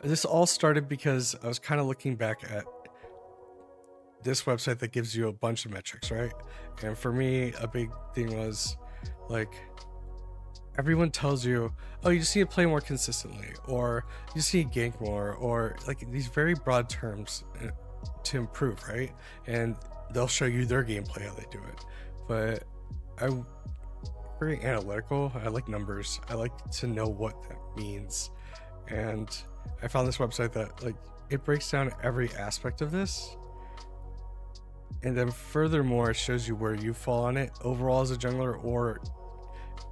This all started because I was kind of looking back at this website that gives you a bunch of metrics, right? And for me, a big thing was like everyone tells you, oh, you just need to play more consistently, or you just need to gank more, or like these very broad terms to improve, right? And they'll show you their gameplay how they do it. But I'm very analytical. I like numbers. I like to know what that means. And I found this website that like it breaks down every aspect of this. And then furthermore, it shows you where you fall on it overall as a jungler or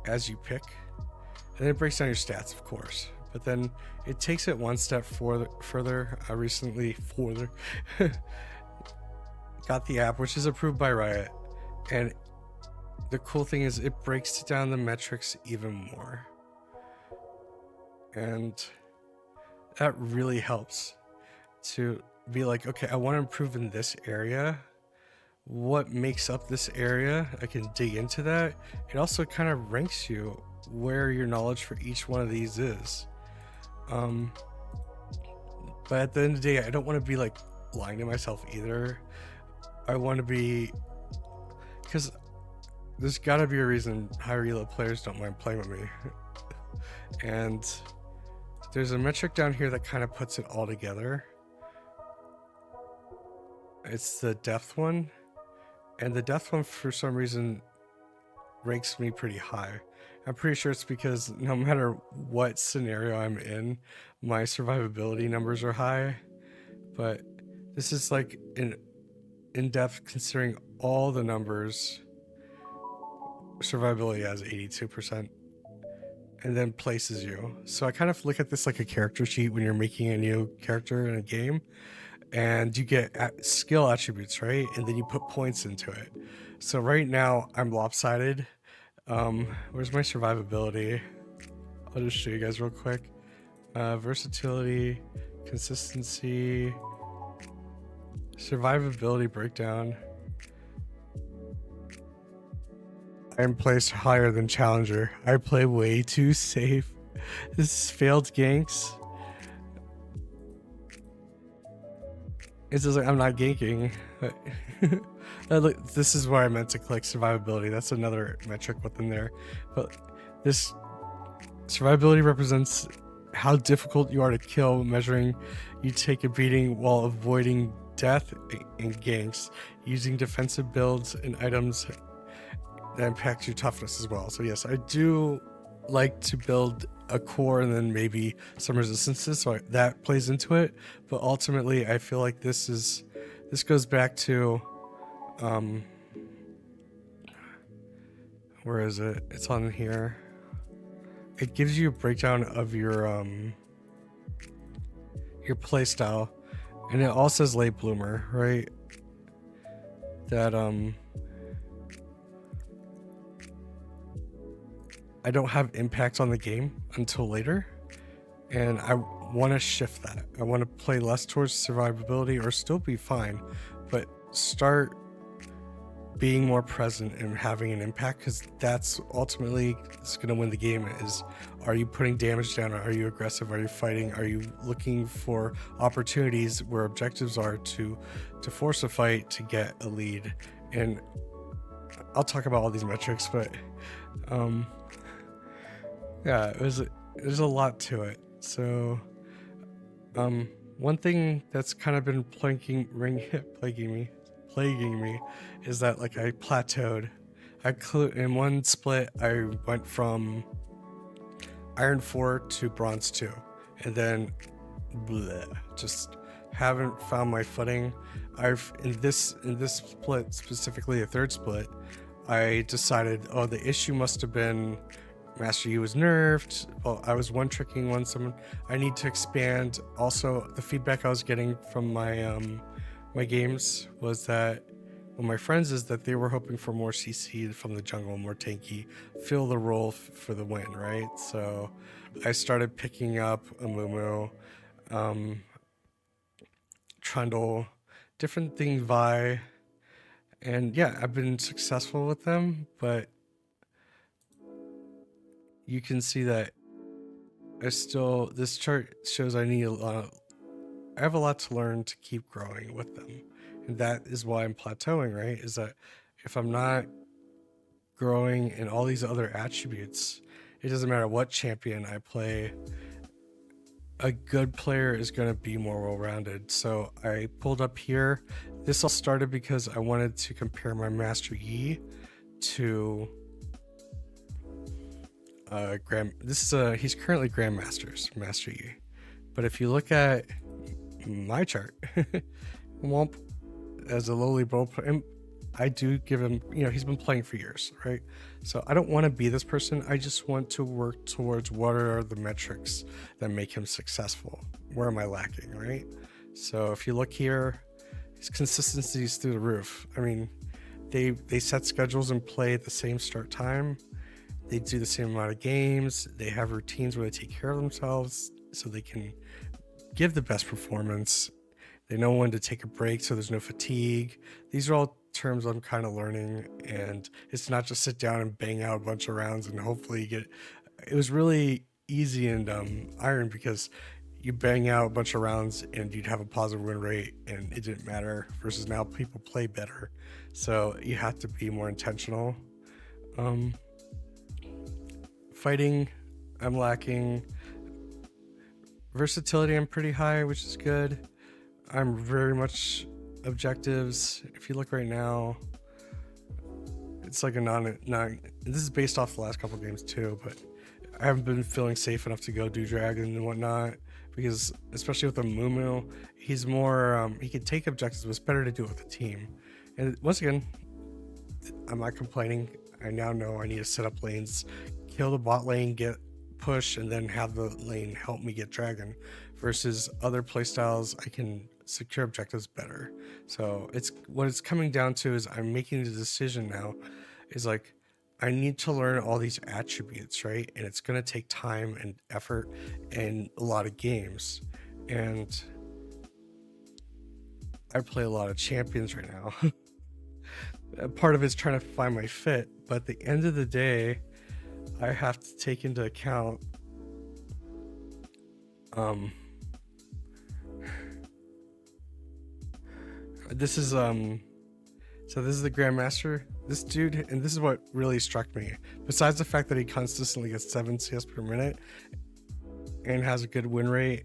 as you pick. And then it breaks down your stats, of course. But then it takes it one step further. I recently got the app, which is approved by Riot. And the cool thing is it breaks down the metrics even more. And that really helps to be like, okay, I want to improve in this area. What makes up this area? I can dig into that. It also kind of ranks you where your knowledge for each one of these is. But at the end of the day, I don't want to be like lying to myself either. I want to be, because there's got to be a reason high elo players don't mind playing with me. And there's a metric down here that kind of puts it all together. It's the depth one. And the depth one, for some reason, ranks me pretty high. I'm pretty sure it's because no matter what scenario I'm in, my survivability numbers are high. But this is like in depth considering all the numbers. Survivability has 82%. And then places you. So I kind of look at this like a character sheet when you're making a new character in a game. And you get skill attributes, right? And then you put points into it. So right now I'm lopsided. Where's my survivability? I'll just show you guys real quick. Versatility, consistency, survivability breakdown. I am placed higher than challenger. I play way too safe. This is failed ganks. It's just like I'm not ganking. This is where I meant to click survivability. That's another metric within there. But this survivability represents how difficult you are to kill, measuring you take a beating while avoiding death and ganks, using defensive builds and items that impact your toughness as well. So yes, I do like to build a core and then maybe some resistances, so that plays into it. But ultimately I feel like this goes back to where is it? It's on here. It gives you a breakdown of your play style, and it all says late bloomer, right? That I don't have impact on the game until later, and I want to shift that. I want to play less towards survivability or still be fine, but start being more present and having an impact, because that's ultimately it's going to win the game. Is, are you putting damage down? Are you aggressive? Are you fighting? Are you looking for opportunities where objectives are to force a fight to get a lead? And I'll talk about all these metrics, but yeah, there's a lot to it. So one thing that's kind of been plaguing me is that like I plateaued. In one split I went from Iron 4 to Bronze 2, and then just haven't found my footing. In this split, specifically the third split, I decided, oh, the issue must have been Master Yi was nerfed. Well, I was one-tricking someone. I need to expand. Also, the feedback I was getting from my my games was that, well, my friends, is that they were hoping for more CC from the jungle, more tanky, fill the role for the win, right? So I started picking up Amumu, Trundle, different things, Vi, and yeah, I've been successful with them, but you can see that this chart shows I need I have a lot to learn to keep growing with them. And that is why I'm plateauing, right? Is that if I'm not growing in all these other attributes, it doesn't matter what champion I play, a good player is going to be more well-rounded. So I pulled up here. This all started because I wanted to compare my Master Yi to he's currently Grandmaster's Master Yi. But if you look at my chart, Womp, as a lowly bro, I do give him, he's been playing for years, right? So I don't want to be this person. I just want to work towards what are the metrics that make him successful. Where am I lacking, right? So if you look here, his consistency is through the roof. I mean, they set schedules and play at the same start time. They do the same amount of games. They have routines where they take care of themselves so they can give the best performance. They know when to take a break so there's no fatigue. These are all terms I'm kind of learning, and it's not just sit down and bang out a bunch of rounds and hopefully you get. It was really easy and iron because you bang out a bunch of rounds and you'd have a positive win rate and it didn't matter, versus now people play better, so you have to be more intentional. Fighting, I'm lacking. Versatility, I'm pretty high, which is good. I'm very much objectives. If you look right now, it's like a non. This is based off the last couple of games too, but I haven't been feeling safe enough to go do dragon and whatnot, because especially with the Mumu, he's more he can take objectives, but it's better to do it with a team. And once again, I'm not complaining. I now know I need to set up lanes, kill the bot lane, get push, and then have the lane help me get dragon, versus other playstyles I can secure objectives better. So it's what it's coming down to is I'm making the decision now is like I need to learn all these attributes, right? And it's going to take time and effort and a lot of games. And I play a lot of champions right now. Part of it's trying to find my fit, but at the end of the day, I have to take into account this is so this is the Grandmaster. This dude, and this is what really struck me, besides the fact that he consistently gets 7 CS per minute and has a good win rate,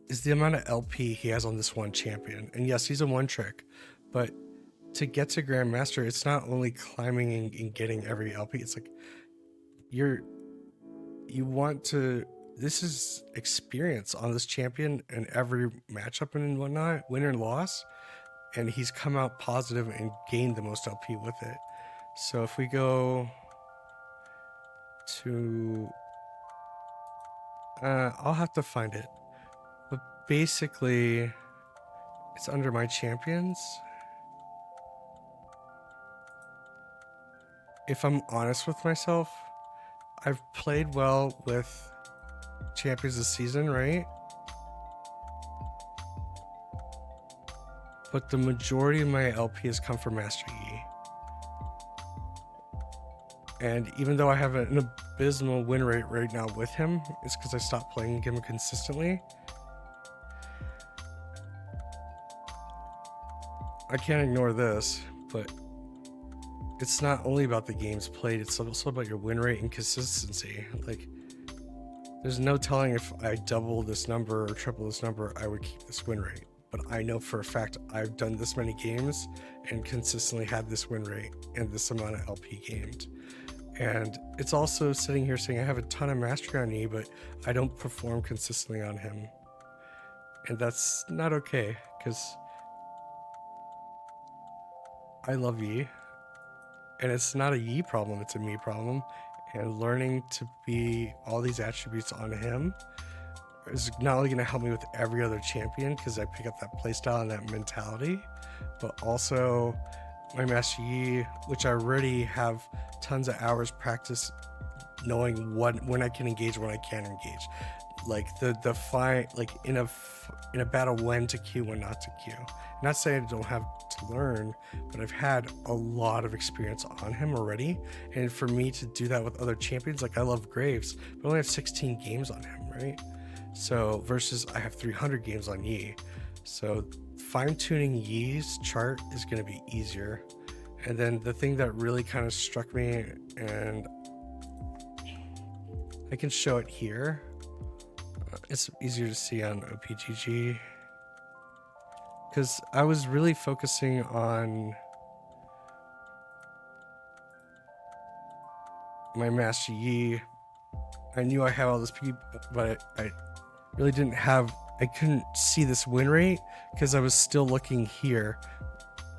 is the amount of LP he has on this one champion. And yes, he's a one trick, but to get to Grandmaster, it's not only climbing and getting every LP. It's like you want to. This is experience on this champion and every matchup and whatnot, win or loss, and he's come out positive and gained the most LP with it. So if we go to, I'll have to find it, but basically, it's under my champions. If I'm honest with myself, I've played well with champions this season, right? But the majority of my LP has come from Master Yi. And even though I have an abysmal win rate right now with him, it's because I stopped playing him consistently. I can't ignore this, but it's not only about the games played, it's also about your win rate and consistency. Like, there's no telling if I double this number or triple this number, I would keep this win rate. But I know for a fact I've done this many games and consistently had this win rate and this amount of LP gamed. And it's also sitting here saying I have a ton of mastery on Yi, but I don't perform consistently on him. And that's not okay, because I love Yi. And it's not a Yi problem, it's a me problem. And learning to be all these attributes on him is not only going to help me with every other champion, because I pick up that playstyle and that mentality, but also my Master Yi, which I already have tons of hours practice knowing when I can engage, when I can't engage. like the fine, like in a battle when to queue, when not to queue. Not saying I don't have to learn, but I've had a lot of experience on him already, and for me to do that with other champions, like I love Graves, but I only have 16 games on him, right? So versus I have 300 games on Yi, so fine-tuning Yi's chart is going to be easier. And then the thing that really kind of struck me, and I can show it here, it's easier to see on OPGG, because I was really focusing on my Master Yi. I knew I had all this people, but I really didn't have, I couldn't see this win rate because I was still looking here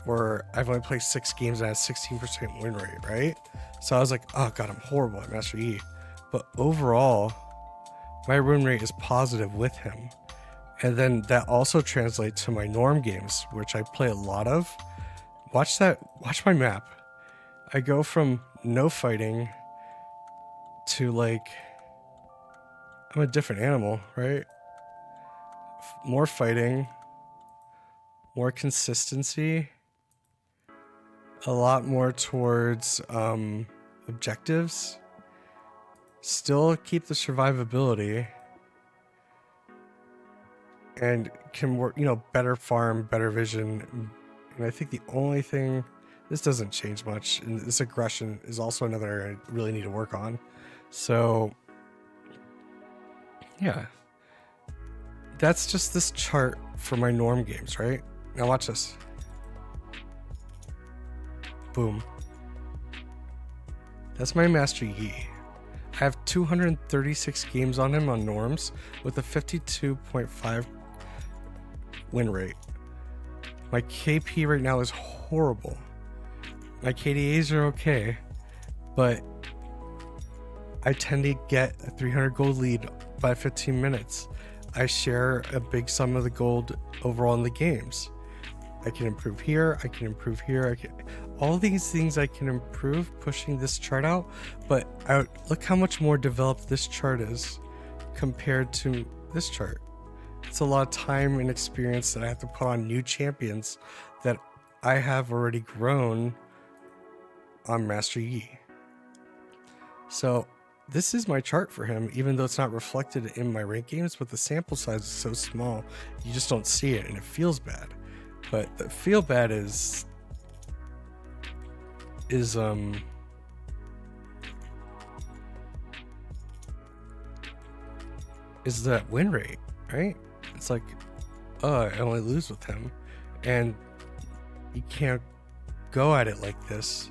where I've only played 6 games and I had 16% win rate, right? So I was like, oh god, I'm horrible at Master Yi. But overall, my win rate is positive with him. And then that also translates to my norm games, which I play a lot of. Watch my map. I go from no fighting to like, I'm a different animal, right? More fighting, more consistency, a lot more towards objectives, still keep the survivability, and can work, you know, better farm, better vision. And I think the only thing, this doesn't change much, and this aggression is also another area I really need to work on. So yeah, that's just this chart for my norm games, right? Now watch this. Boom. That's my Master Yi. I have 236 games on him on norms with a 52.5 win rate. My KP right now is horrible. My KDAs are okay, but I tend to get a 300 gold lead by 15 minutes. I share a big sum of the gold overall in the games. I can improve here, I can improve here, all these things I can improve pushing this chart out, but look how much more developed this chart is compared to this chart. It's a lot of time and experience that I have to put on new champions that I have already grown on Master Yi. So this is my chart for him, even though it's not reflected in my rank games, but the sample size is so small, you just don't see it and it feels bad. But the feel bad is that win rate, right? It's like, oh, I only lose with him, and you can't go at it like this.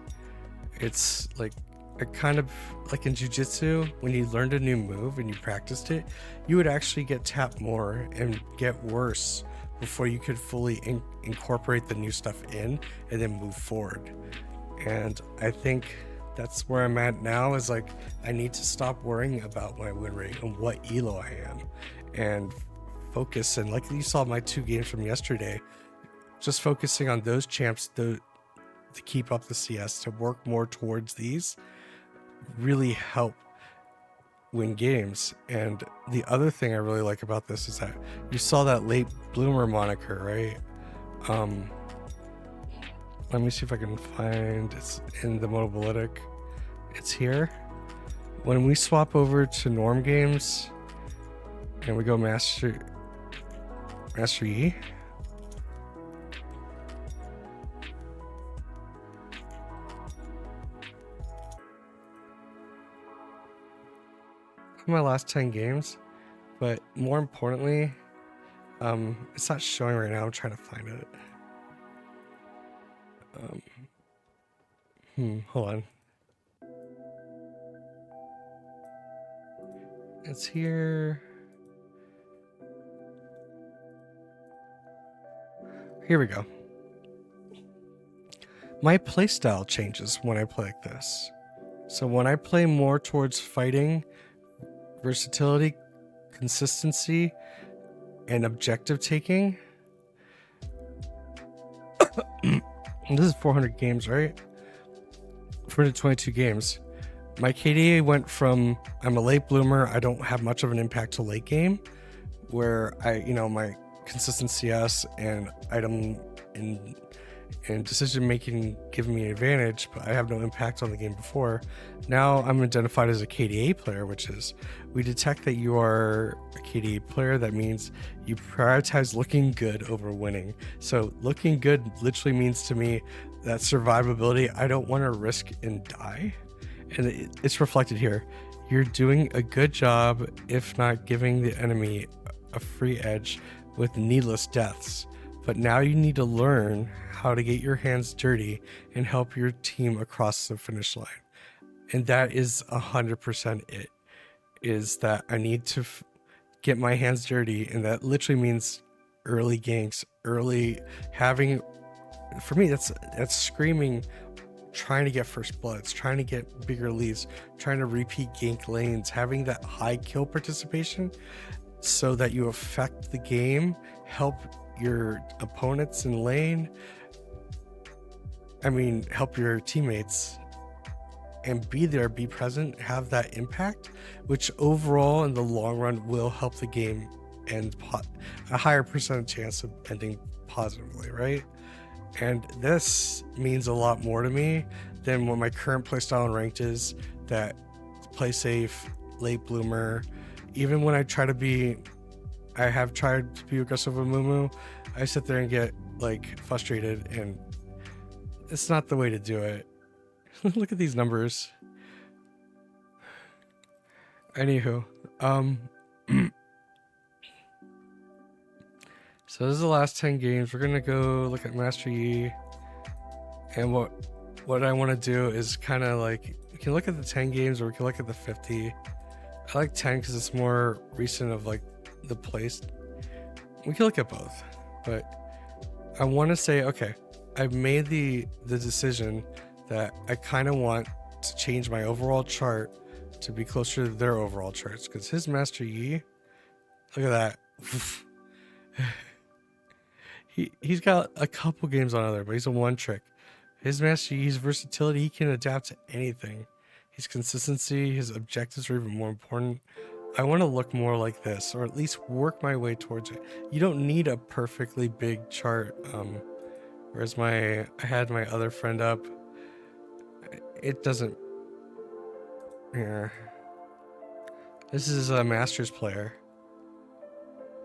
It's like a kind of like in jiu-jitsu, when you learned a new move and you practiced it, you would actually get tapped more and get worse before you could fully incorporate the new stuff in and then move forward. And I think that's where I'm at now, is like, I need to stop worrying about my win rate and what elo I am and focus. And like you saw my 2 games from yesterday, just focusing on those champs to keep up the CS, to work more towards these, really help win games. And the other thing I really like about this is that you saw that late bloomer moniker, right? Let me see if I can find, it's in the Mobilitec. It's here. When we swap over to norm games and we go Master Yi, my last 10 games, but more importantly, it's not showing right now. I'm trying to find it. Hold on. It's here. Here we go. My playstyle changes when I play like this. So when I play more towards fighting, versatility, consistency, and objective taking. This is 400 games, right? 422 games. my KDA went from I'm a late bloomer, I don't have much of an impact to late game, where my consistent CS and item and decision making give me an advantage, but I have no impact on the game before. Now I'm identified as a KDA player, which is we detect that you are a KDA player. That means you prioritize looking good over winning. So looking good literally means to me that survivability, I don't want to risk and die. And it's reflected here. You're doing a good job, if not giving the enemy a free edge with needless deaths. But now you need to learn how to get your hands dirty and help your team across the finish line. And that is 100% it, is that I need to get my hands dirty. And that literally means early ganks, early having, for me, that's screaming, trying to get first bloods, trying to get bigger leads, trying to repeat gank lanes, having that high kill participation so that you affect the game, help your opponents in lane, help your teammates, and be there, be present, have that impact, which overall in the long run will help the game end a higher percentage chance of ending positively, right? And this means a lot more to me than what my current playstyle and ranked is, that play safe, late bloomer. Even when I have tried to be aggressive with Mumu, I sit there and get frustrated, and it's not the way to do it. Look at these numbers. Anywho, so this is the last 10 games. We're gonna go look at Master Yi, and what I want to do is kind of we can look at the 10 games or we can look at the 50. I like 10 because it's more recent of the place. We can look at both, but I want to say, okay, I've made the decision that I kind of want to change my overall chart to be closer to their overall charts, because his Master Yi, look at that. He's got a couple games on other, but he's a one trick. His Master Yi's versatility, he can adapt to anything. His consistency, his objectives are even more important. I want to look more like this, or at least work my way towards it. You don't need a perfectly big chart. Whereas I had my other friend up. It doesn't. Here. This is a Masters player,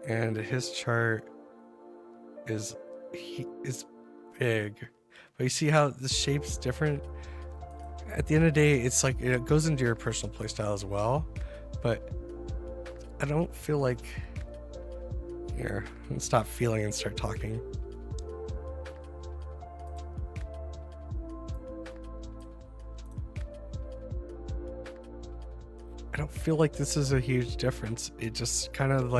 and his chart is big, but you see how the shape's different. At the end of the day, it's it goes into your personal playstyle as well, but I don't feel like, here, let's stop feeling and start talking. I don't feel like this is a huge difference. It just kind of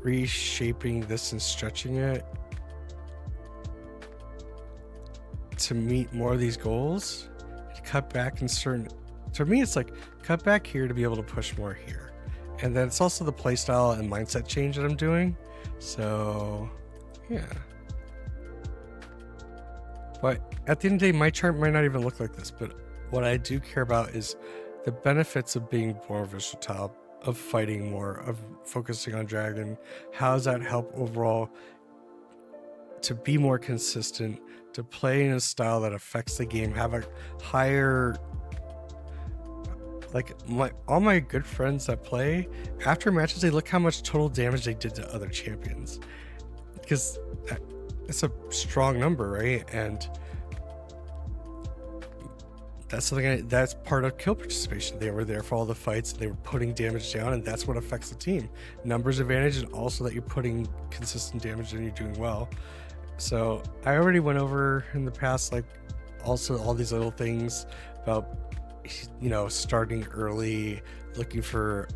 reshaping this and stretching it to meet more of these goals. Cut back in certain, to me it's cut back here to be able to push more here. And then it's also the playstyle and mindset change that I'm doing. So yeah. But at the end of the day, my chart might not even look like this, but what I do care about is the benefits of being more versatile, of fighting more, of focusing on dragon. How does that help overall to be more consistent, to play in a style that affects the game, have a higher, all my good friends that play, after matches, they look how much total damage they did to other champions, because it's a strong number, right? And that's something that's part of kill participation. They were there for all the fights, and they were putting damage down, and that's what affects the team. Numbers advantage, and also that you're putting consistent damage and you're doing well. So I already went over in the past, also all these little things about, starting early, looking for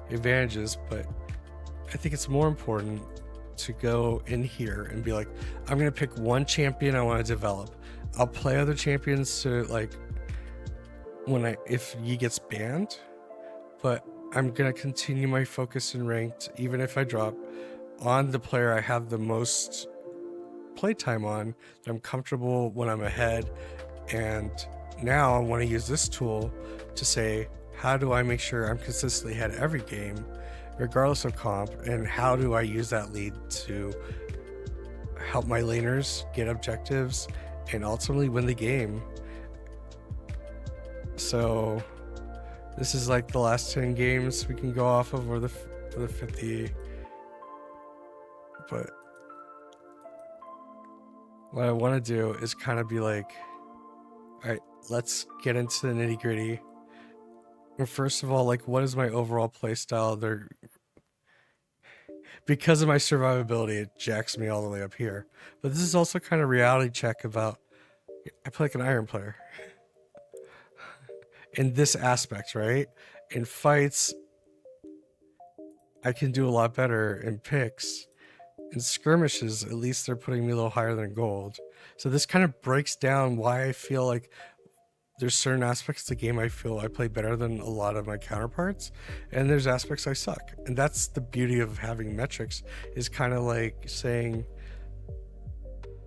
advantages, but I think it's more important to go in here and be I'm going to pick one champion I want to develop. I'll play other champions to if Yi gets banned, but I'm going to continue my focus in ranked, even if I drop, on the player I have the most playtime on, that I'm comfortable when I'm ahead, and now I want to use this tool to say, how do I make sure I'm consistently ahead every game, regardless of comp, and how do I use that lead to help my laners get objectives and ultimately win the game. So this is like the last 10 games we can go off of, or the 50. But what I want to do is kind of be like, all right, let's get into the nitty gritty. And first of all, like, what is my overall play style? Because of my survivability, it jacks me all the way up here. But this is also kind of reality check about, I play like an iron player in this aspect, right? In fights, I can do a lot better. In picks, in skirmishes, at least they're putting me a little higher than gold. So this kind of breaks down why I feel like there's certain aspects of the game I feel I play better than a lot of my counterparts, and there's aspects I suck. And that's the beauty of having metrics, is kind of like saying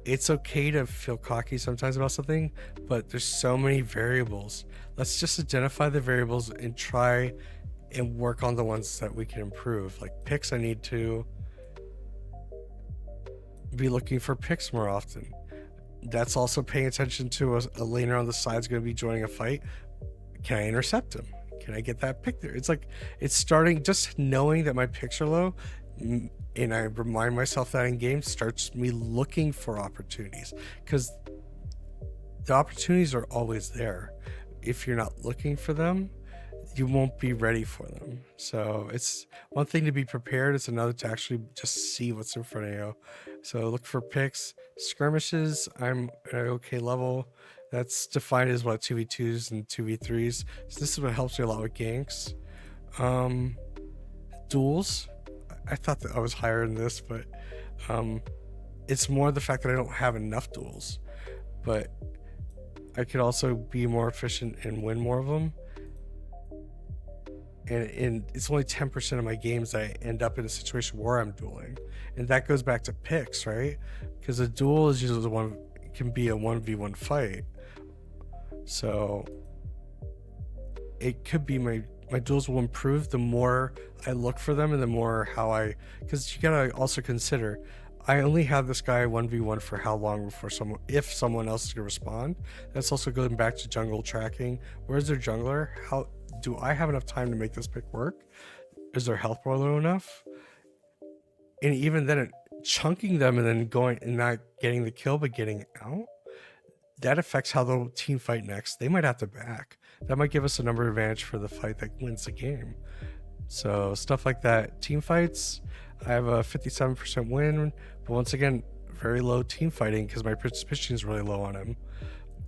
it's okay to feel cocky sometimes about something, but there's so many variables. Let's just identify the variables and try and work on the ones that we can improve. Like picks, I need to be looking for picks more often. That's also paying attention to a laner on the side is going to be joining a fight. Can I intercept him? Can I get that pick there? It's like, it's starting, just knowing that my picks are low, and I remind myself that in game, starts me looking for opportunities, because the opportunities are always there. If you're not looking for them, you won't be ready for them. So it's one thing to be prepared, it's another to actually just see what's in front of you. So look for picks. Skirmishes, I'm at an okay level. That's defined as what, 2v2s and 2v3s. So this is what helps me a lot with ganks. Duels, I thought that I was higher in this, but it's more the fact that I don't have enough duels. But I could also be more efficient and win more of them. And it's only 10% of my games I end up in a situation where I'm dueling, and that goes back to picks, right? Because a duel is usually can be a 1v1 fight, so it could be my duels will improve the more I look for them, and the more because you gotta also consider, I only have this guy 1v1 for how long before if someone else is gonna respond. That's also going back to jungle tracking. Where's their jungler? How do I have enough time to make this pick work? Is their health bar low enough? And even then, chunking them and then going and not getting the kill but getting out, that affects how the team fight next. They might have to back. That might give us a number advantage for the fight that wins the game. So stuff like that. Team fights, I have a 57% win, but once again, very low team fighting because my participation is really low on him.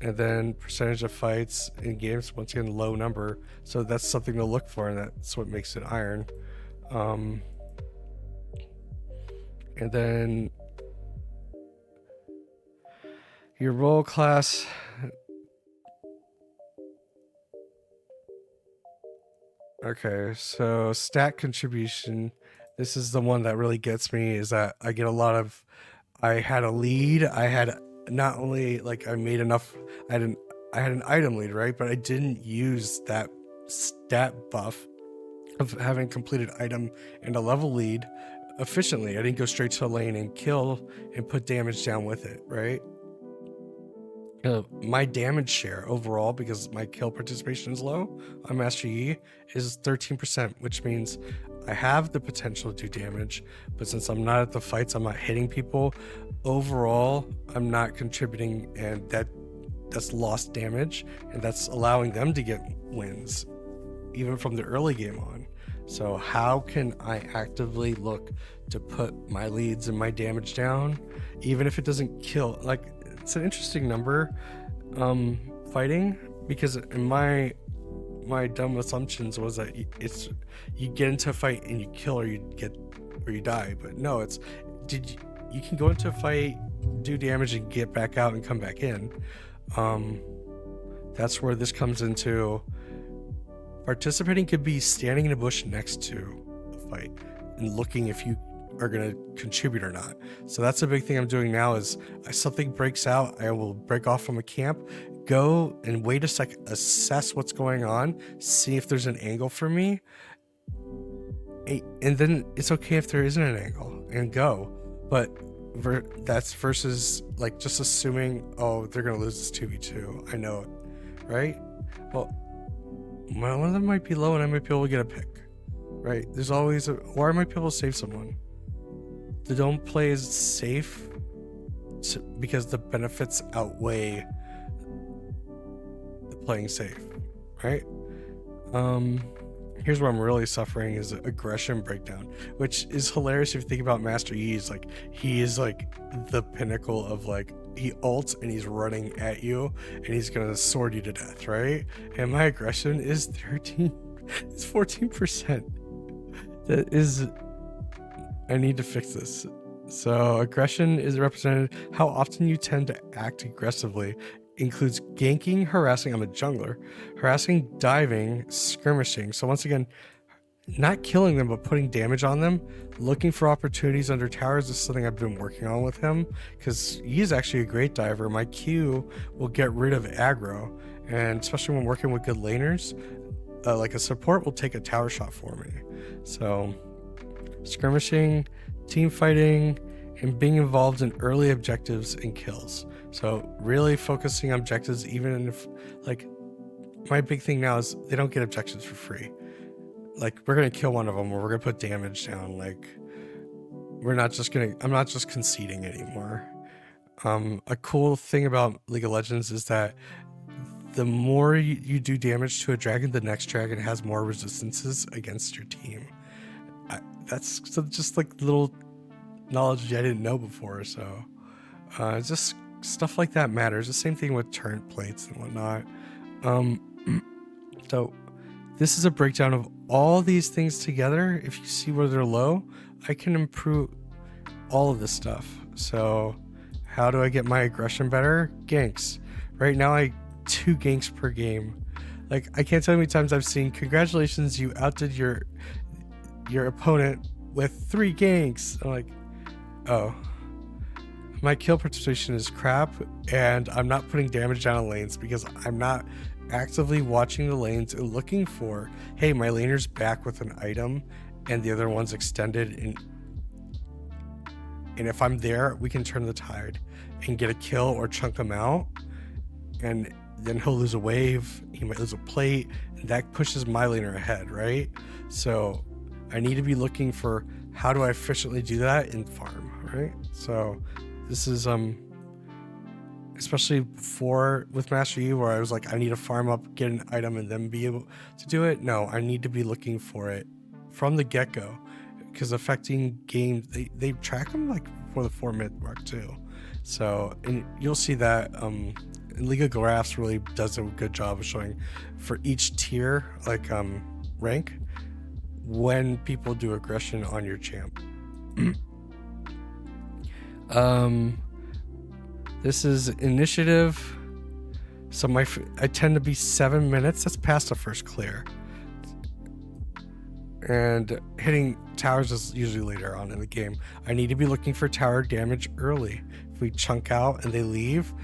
And then percentage of fights in games, once again, low number. So that's something to look for, and that's what makes it iron. And then your role class. Okay, so stat contribution. This is the one that really gets me, is that I get a lot of, I had a lead. I had not only like I made enough, I had an item lead, right? But I didn't use that stat buff of having completed item and a level lead efficiently. I didn't go straight to a lane and kill and put damage down with it, right? My damage share overall, because my kill participation is low on Master Yi, is 13%, which means I have the potential to do damage, but since I'm not at the fights, I'm not hitting people, overall I'm not contributing, and that's lost damage, and that's allowing them to get wins even from the early game on. So how can I actively look to put my leads and my damage down, even if it doesn't kill? Like, it's an interesting number, fighting, because in my dumb assumptions was that you get into a fight and you kill or you die, but no, you can go into a fight, do damage, and get back out and come back in. That's where this comes into. Participating could be standing in a bush next to a fight and looking if you are going to contribute or not. So that's a big thing I'm doing now, is if something breaks out, I will break off from a camp, go and wait a sec, assess what's going on, see if there's an angle for me, and then it's okay if there isn't an angle, and go. But that's versus like just assuming, oh, they're gonna lose this 2v2. I know it, right? Well, one of them might be low and I might be able to get a pick, right? There's always or I might be able to save someone. The don't play is safe because the benefits outweigh the playing safe, right? Here's where I'm really suffering is aggression breakdown, which is hilarious if you think about Master Yi. Like, he is like the pinnacle of like, he ults and he's running at you and he's gonna sword you to death, right? And my aggression is 14%. That is, I need to fix this. So aggression is represented how often you tend to act aggressively. Includes ganking, harassing, I'm a jungler, harassing, diving, skirmishing. So once again, not killing them, but putting damage on them, looking for opportunities under towers is something I've been working on with him, because he's actually a great diver. My Q will get rid of aggro, and especially when working with good laners, like a support will take a tower shot for me. So skirmishing, team fighting, and being involved in early objectives and kills. So really focusing on objectives, even if, like, my big thing now is they don't get objectives for free. Like, we're gonna kill one of them or we're gonna put damage down. Like, I'm not just conceding anymore. A cool thing about League of Legends is that the more you do damage to a dragon, the next dragon has more resistances against your team. That's just like little knowledge I didn't know before. So just stuff like that matters. The same thing with turret plates and whatnot. So this is a breakdown of all these things together. If you see where they're low, I can improve all of this stuff. So how do I get my aggression better? Ganks. Right now I 2 ganks per game. Like, I can't tell you how many times I've seen, congratulations, you outdid your opponent with 3 ganks. I'm like, oh, my kill participation is crap, and I'm not putting damage down on lanes because I'm not actively watching the lanes and looking for, hey, my laner's back with an item and the other one's extended, and if I'm there, we can turn the tide and get a kill or chunk him out, and then he'll lose a wave, he might lose a plate, and that pushes my laner ahead, right? So I need to be looking for, how do I efficiently do that in farm, right? So this is especially before with Master Yi, where I was like, I need to farm up, get an item, and then be able to do it. No, I need to be looking for it from the get-go, because affecting games, they track them like before the 4-minute mark too. So, and you'll see that League of Graphs really does a good job of showing for each tier, like rank, when people do aggression on your champ. This is initiative. So I tend to be 7 minutes. That's past the first clear. And hitting towers is usually later on in the game. I need to be looking for tower damage early. If we chunk out and they leave,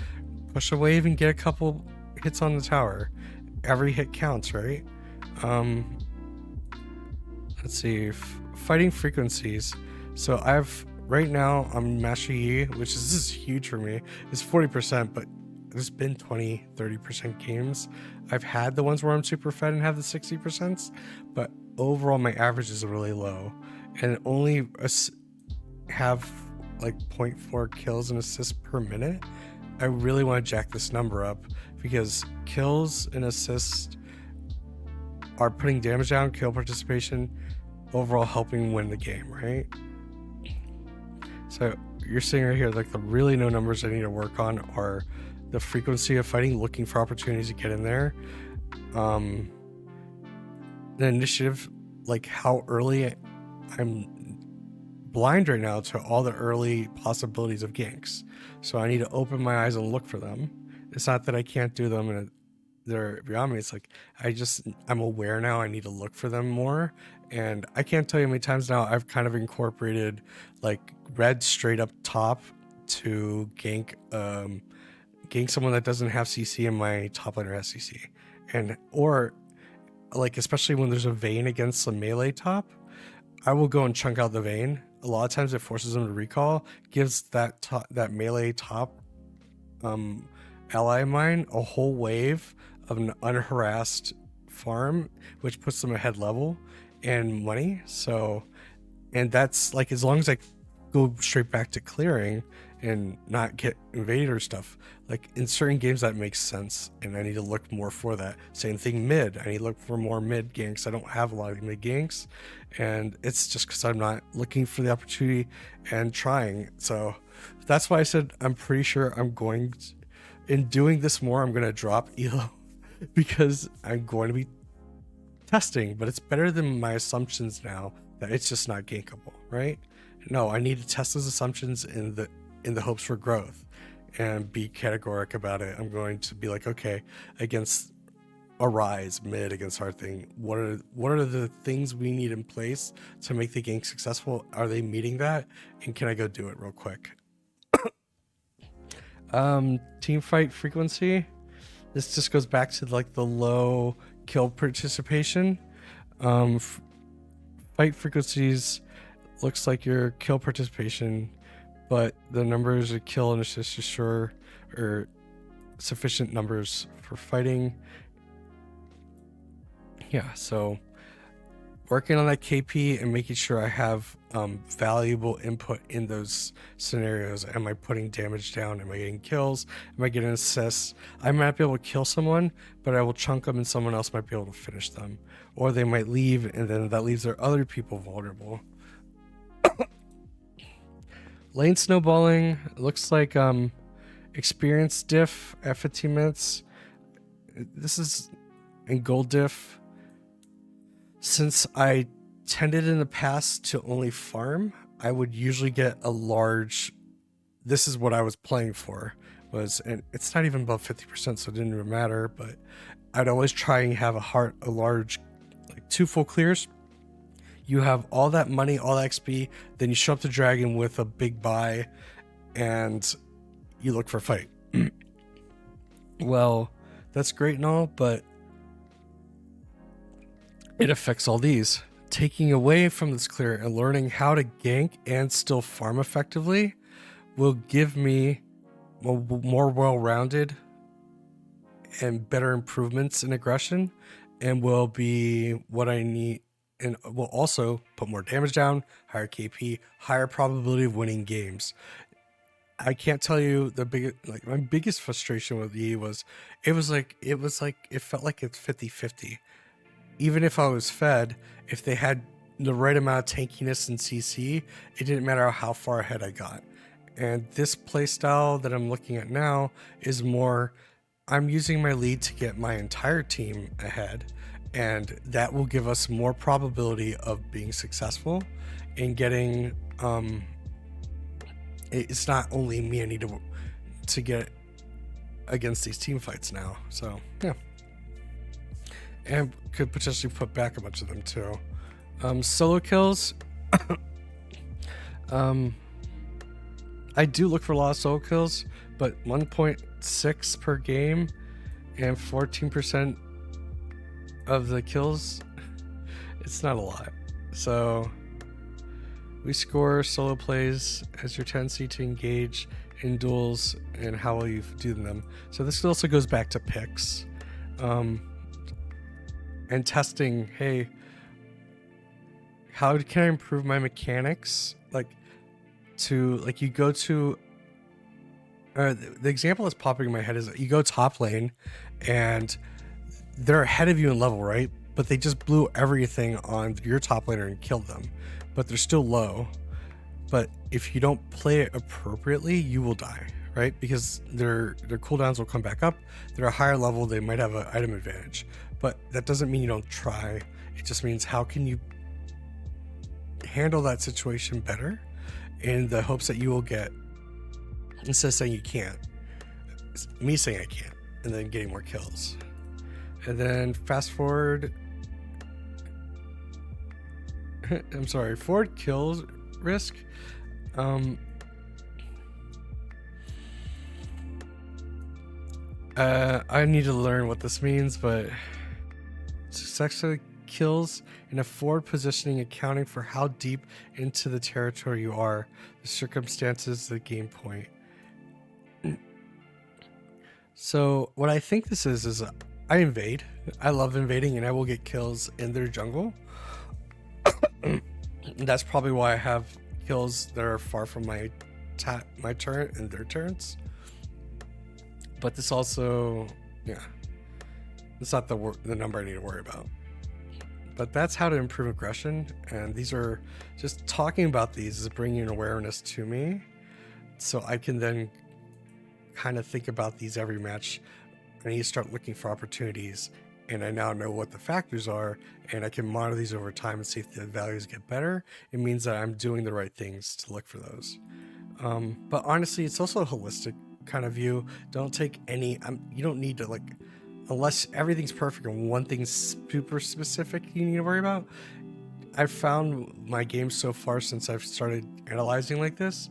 push a wave and get a couple hits on the tower. Every hit counts, right? Let's see, fighting frequencies. So right now I'm Master Yi, which this is huge for me. It's 40%, but there's been 20-30% games. I've had the ones where I'm super fed and have the 60%, but overall my average is really low, and only have like 0.4 kills and assists per minute. I really want to jack this number up, because kills and assists are putting damage down, kill participation, overall helping win the game, right? So you're seeing right here, like, the really no numbers I need to work on are the frequency of fighting, looking for opportunities to get in there. The initiative, like how early, I'm blind right now to all the early possibilities of ganks. So I need to open my eyes and look for them. It's not that I can't do them and they're beyond me. It's like, I'm aware now, I need to look for them more. And I can't tell you how many times now I've kind of incorporated like red straight up top to gank gank someone that doesn't have CC and my top laner has CC. And or like especially when there's a Vayne against a melee top, I will go and chunk out the Vayne. A lot of times it forces them to recall, gives that melee top ally of mine a whole wave of an unharassed farm, which puts them ahead level and money. So, and that's like, as long as I go straight back to clearing and not get invaded or stuff, like in certain games that makes sense, and I need to look more for that. Same thing mid, I need to look for more mid ganks. I don't have a lot of mid ganks, and it's just because I'm not looking for the opportunity and trying. So that's why I said I'm pretty sure I'm going to, in doing this more, I'm going to drop elo because I'm going to be testing, but it's better than my assumptions now that it's just not gankable, right? No, I need to test those assumptions in the hopes for growth and be categoric about it. I'm going to be like, okay, against a rise mid against our thing, what are the things we need in place to make the gank successful? Are they meeting that? And can I go do it real quick? Team fight frequency. This just goes back to like the low kill participation. Fight frequencies looks like your kill participation, but the numbers of kill and assist assure or sufficient numbers for fighting. Yeah, so working on that KP and making sure I have valuable input in those scenarios. Am I putting damage down? Am I getting kills? Am I getting assists? I might be able to kill someone, but I will chunk them and someone else might be able to finish them. Or they might leave and then that leaves their other people vulnerable. Lane snowballing looks like experience diff at 15 minutes. This is in gold diff. Since I tended in the past to only farm, I would usually get a large, this is what I was playing for, was, and it's not even above 50%, so it didn't even matter, but I'd always try and have a large, like 2 full clears. You have all that money, all that XP, then you show up to Dragon with a big buy, and you look for a fight. Well, that's great and all, but it affects all these. Taking away from this clear and learning how to gank and still farm effectively will give me a more well-rounded and better improvements in aggression, and will be what I need, and will also put more damage down, higher KP, higher probability of winning games. I can't tell you my biggest frustration with E was it felt like it's 50-50. Even if I was fed, if they had the right amount of tankiness and CC, it didn't matter how far ahead I got. And this playstyle that I'm looking at now is more, I'm using my lead to get my entire team ahead, and that will give us more probability of being successful in getting, it's not only me I need to get against these team fights now. So yeah. And could potentially put back a bunch of them too. Solo kills. I do look for a lot of solo kills, but 1.6 per game and 14% of the kills, it's not a lot. So we score solo plays as your tendency to engage in duels and how will you do them. So this also goes back to picks. And testing, hey, how can I improve my mechanics? You go to, the example that's popping in my head is that you go top lane and they're ahead of you in level, right? But they just blew everything on your top laner and killed them, but they're still low. But if you don't play it appropriately, you will die, right? Because their cooldowns will come back up. They're a higher level, they might have an item advantage. But that doesn't mean you don't try. It just means how can you handle that situation better in the hopes that you will get, instead of saying you can't, it's me saying I can't, and then getting more kills. And then fast forward, I'm sorry, forward kills risk. I need to learn what this means, but successfully kills in a forward positioning, accounting for how deep into the territory you are, the circumstances, the game point. So what I think this is I invade. I love invading, and I will get kills in their jungle. That's probably why I have kills that are far from my turn and their turns. But this also, yeah, it's not the number I need to worry about. But that's how to improve aggression, and these are just talking about these is bringing awareness to me, so I can then kind of think about these every match. I need to start looking for opportunities, and I now know what the factors are, and I can monitor these over time and see if the values get better. It means that I'm doing the right things to look for those. But honestly, it's also a holistic kind of view. Don't take any, you don't need to, like, unless everything's perfect and one thing's super specific you need to worry about. I've found my games so far since I've started analyzing like this,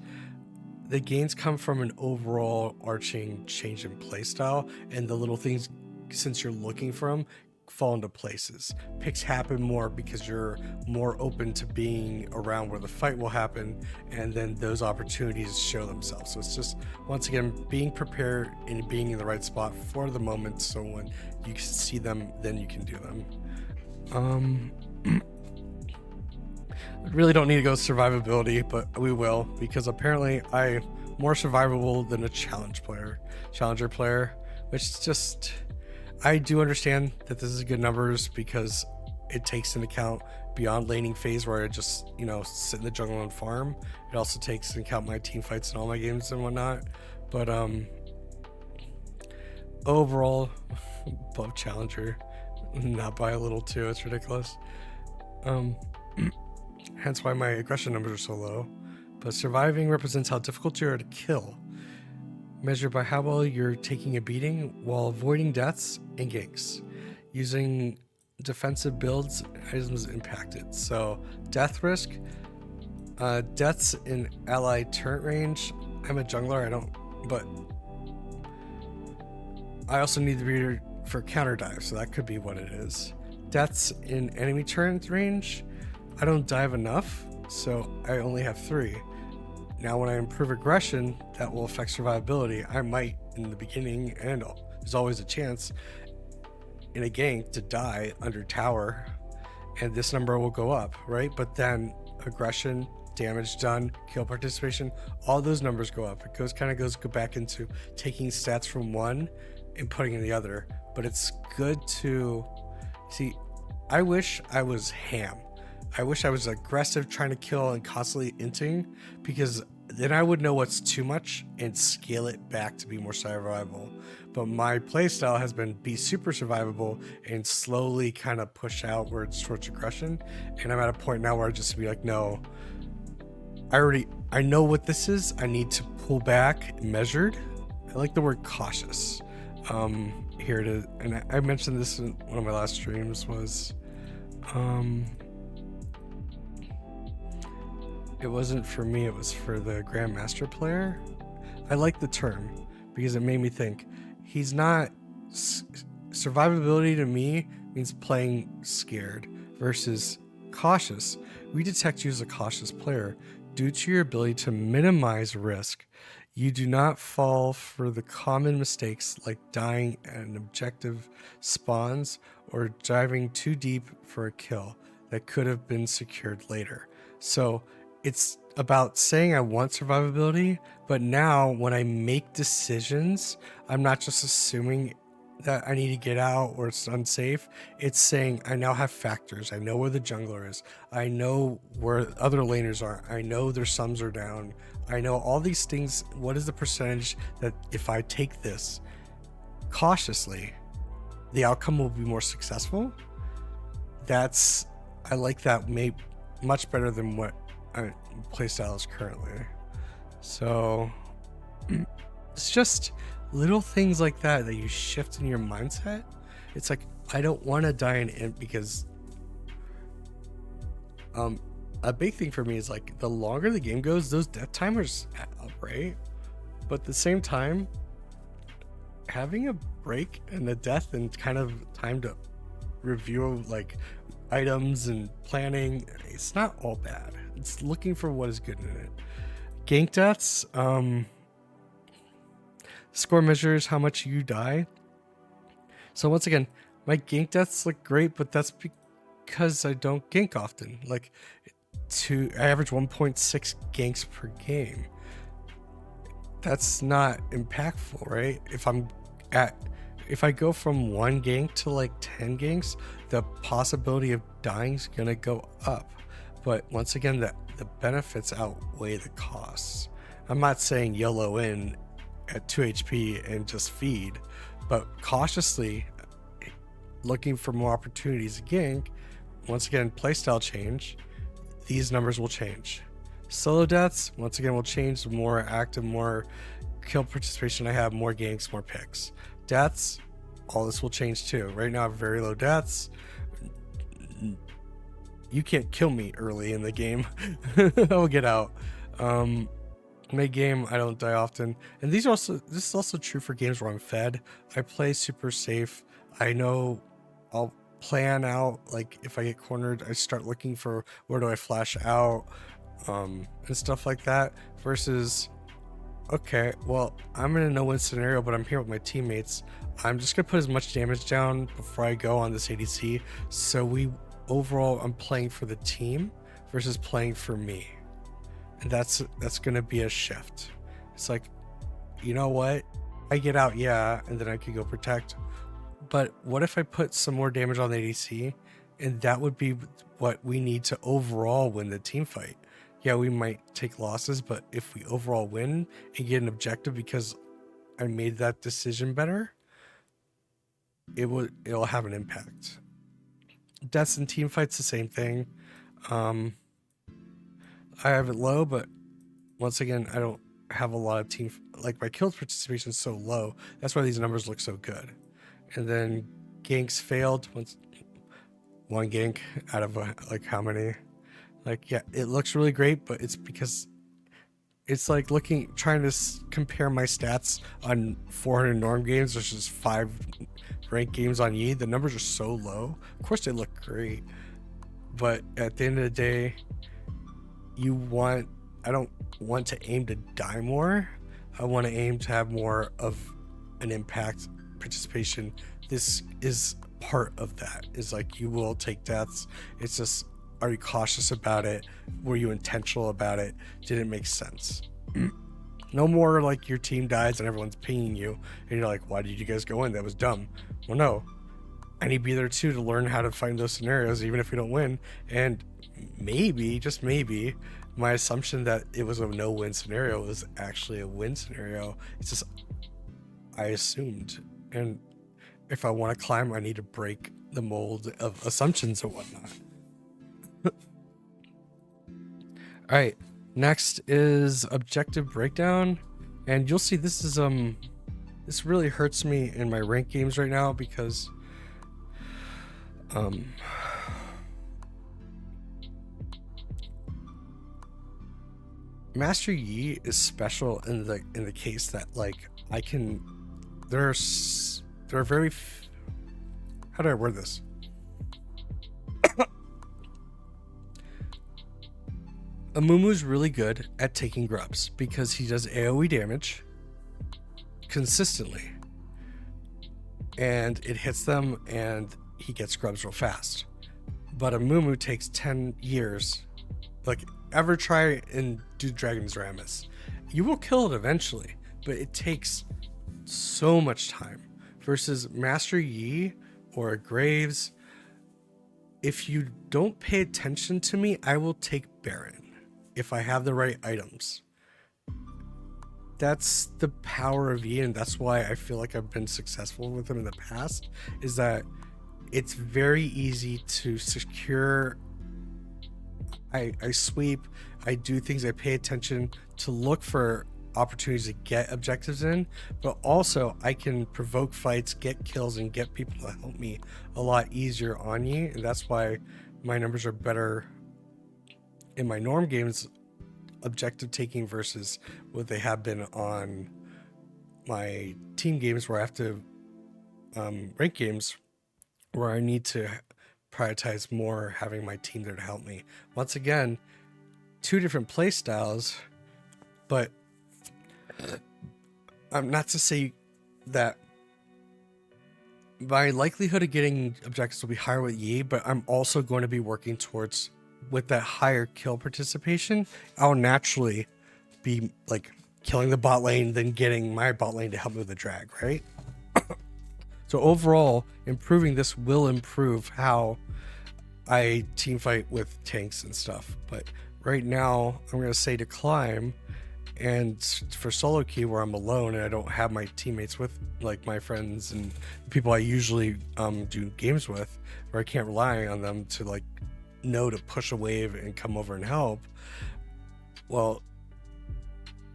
the gains come from an overall arching change in playstyle, and the little things, since you're looking for them, fall into places. Picks happen more because you're more open to being around where the fight will happen, and then those opportunities show themselves. So it's just, once again, being prepared and being in the right spot for the moment, so when you see them, then you can do them. I really don't need to go survivability, but we will, because apparently I'm more survivable than a challenger player, which is just, I do understand that this is good numbers because it takes into account beyond laning phase where I just, sit in the jungle and farm. It also takes into account my team fights in all my games and whatnot. But overall, above challenger, not by a little too. It's ridiculous. Hence why my aggression numbers are so low. But surviving represents how difficult you are to kill, measured by how well you're taking a beating while avoiding deaths and ganks. Using defensive builds, items impacted. So death risk, deaths in ally turret range. I'm a jungler, but I also need to be for counter dive, so that could be what it is. Deaths in enemy turret range, I don't dive enough, so I only have 3. Now when I improve aggression, that will affect survivability. I might in the beginning, and there's always a chance in a gank to die under tower, and this number will go up, right? But then aggression, damage done, kill participation, all those numbers go up. It goes back into taking stats from one and putting in the other. But it's good to see. I wish I was ham. I wish I was aggressive, trying to kill and constantly inting, because then I would know what's too much and scale it back to be more survivable. But my playstyle has been be super survivable and slowly kind of push outwards towards aggression. And I'm at a point now where I just be like, no, I know what this is. I need to pull back, measured. I like the word cautious. Here it is, and I mentioned this in one of my last streams, was it wasn't for me, it was for the Grandmaster player. I like the term because it made me think. He's not, survivability to me means playing scared versus cautious. We detect you as a cautious player due to your ability to minimize risk. You do not fall for the common mistakes like dying at an objective spawns or diving too deep for a kill that could have been secured later. So it's about saying I want survivability, but now when I make decisions, I'm not just assuming that I need to get out or it's unsafe. It's saying I now have factors. I know where the jungler is. I know where other laners are. I know their sums are down. I know all these things. What is the percentage that if I take this cautiously, the outcome will be more successful? I like that much better than what playstyle is currently. So it's just little things like that you shift in your mindset. It's like, I don't want to die in imp because a big thing for me is like the longer the game goes, those death timers add up, right? But at the same time, having a break and a death and kind of time to review like items and planning, it's not all bad. It's looking for what is good in it. Gank deaths, score measures how much you die. So once again, my gank deaths look great, but that's because I don't gank often. Like, I average 1.6 ganks per game. That's not impactful, right? If I go from 1 gank to like 10 ganks, the possibility of dying is gonna go up. But once again, the benefits outweigh the costs. I'm not saying YOLO in at 2 HP and just feed, but cautiously looking for more opportunities to gank. Once again, playstyle change, these numbers will change. Solo deaths, once again, will change. The more active, more kill participation I have, more ganks, more picks. Deaths, all this will change too. Right now I have very low deaths. You can't kill me early in the game. I'll get out. Mid game, I don't die often. And this is also true for games where I'm fed. I play super safe. I know I'll plan out, like if I get cornered, I start looking for where do I flash out, and stuff like that, versus, okay, well, I'm in a no-win scenario, but I'm here with my teammates. I'm just gonna put as much damage down before I go on this ADC. So overall, I'm playing for the team versus playing for me. And that's gonna be a shift. It's like, you know what? I get out, yeah, and then I could go protect. But what if I put some more damage on the ADC? And that would be what we need to overall win the team fight. Yeah, we might take losses, but if we overall win and get an objective because I made that decision better, it'll have an impact. Deaths in team fights, the same thing. I have it low, but once again, I don't have a lot of team, like my kill participation is so low. That's why these numbers look so good. And then ganks failed, one gank out of like how many? Like, yeah, it looks really great, but it's because it's like trying to compare my stats on 400 norm games versus 5 ranked games on Yi. The numbers are so low. Of course they look great, but at the end of the day, I don't want to aim to die more. I want to aim to have more of an impact participation. This is part of that. Is like, you will take deaths. It's just, are you cautious about it? Were you intentional about it? Did it make sense? No more like your team dies and everyone's pinging you and you're like, why did you guys go in? That was dumb. Well, no, I need to be there too to learn how to find those scenarios, even if we don't win. And maybe, just maybe, my assumption that it was a no-win scenario was actually a win scenario. It's just, I assumed. And if I want to climb, I need to break the mold of assumptions and whatnot. All right, next is objective breakdown. And you'll see this is this really hurts me in my rank games right now because Master Yi is special in the case that, like, there are very how do I word this? Amumu's really good at taking grubs because he does AoE damage consistently and it hits them and he gets grubs real fast. But Amumu takes 10 years. Like, ever try and do Dragon's Ramus, you will kill it eventually, but it takes so much time. Versus Master Yi or Graves, if you don't pay attention to me, I will take Baron if I have the right items. That's the power of Yi, and that's why I feel like I've been successful with him in the past, is that it's very easy to secure. I sweep, I do things, I pay attention to look for opportunities to get objectives in, but also I can provoke fights, get kills, and get people to help me a lot easier on Yi, and that's why my numbers are better in my norm games objective taking versus what they have been on my team games where I have to rank games where I need to prioritize more having my team there to help me. Once again, two different play styles, but not to say that my likelihood of getting objectives will be higher with Yi, but I'm also going to be working towards, with that higher kill participation, I'll naturally be like killing the bot lane, then getting my bot lane to help me with the drag, right? So overall, improving this will improve how I team fight with tanks and stuff. But right now, I'm going to say to climb, and for solo queue where I'm alone and I don't have my teammates with, like my friends and people I usually do games with, where I can't rely on them to like know to push a wave and come over and help. Well,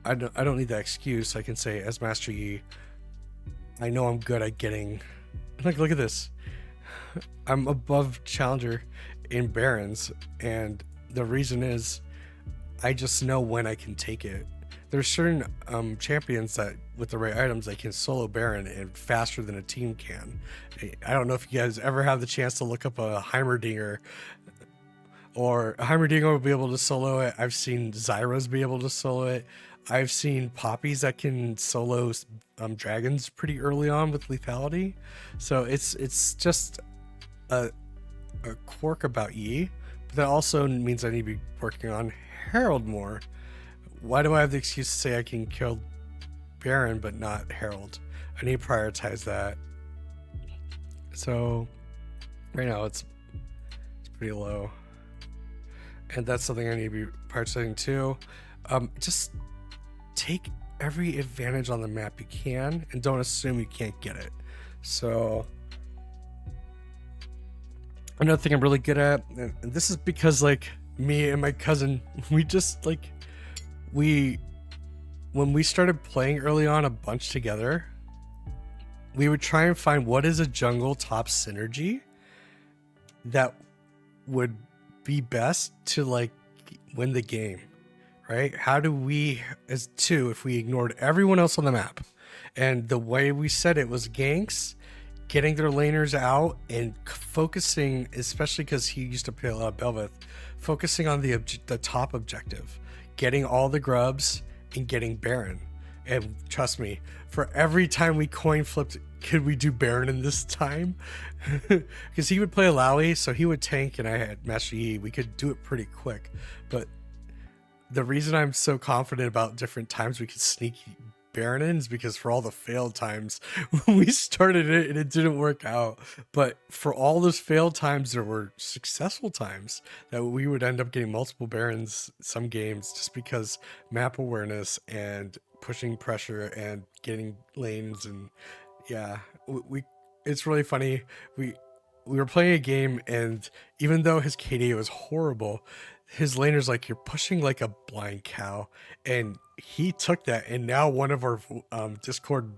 I don't need that excuse. I can say, as Master Yi, I know I'm good at getting, like, look at this. I'm above Challenger in Barons, and the reason is I just know when I can take it. There's certain champions that with the right items they can solo Baron and faster than a team can. I don't know if you guys ever have the chance to look up a Heimerdinger, or a Heimerdinger will be able to solo it. I've seen Zyras be able to solo it. I've seen Poppies that can solo dragons pretty early on with lethality. So it's just a quirk about Yi, but that also means I need to be working on Herald more. Why do I have the excuse to say I can kill Baron but not Herald? I need to prioritize that. So right now it's pretty low, and that's something I need to be prioritizing too. Just take every advantage on the map you can and don't assume you can't get it. So another thing I'm really good at, and this is because like me and my cousin, we just like, when we started playing early on a bunch together, we would try and find what is a jungle top synergy that would be best to like win the game, right? How do we, as two, if we ignored everyone else on the map, and the way we said it was ganks, getting their laners out and focusing, especially because he used to play a lot of Belveth, focusing on the top objective, getting all the grubs and getting Baron. And trust me, for every time we coin flipped, could we do Baron in this time? Because he would play Alawi, so he would tank, and I had Master Yi. We could do it pretty quick. But the reason I'm so confident about different times we could sneak Baron in is because for all the failed times we started it and it didn't work out, but for all those failed times there were successful times that we would end up getting multiple Barons some games, just because map awareness and pushing pressure and getting lanes. And yeah, it's really funny. We were playing a game, and even though his KD was horrible, his laner's like, you're pushing like a blind cow, and he took that, and now one of our Discord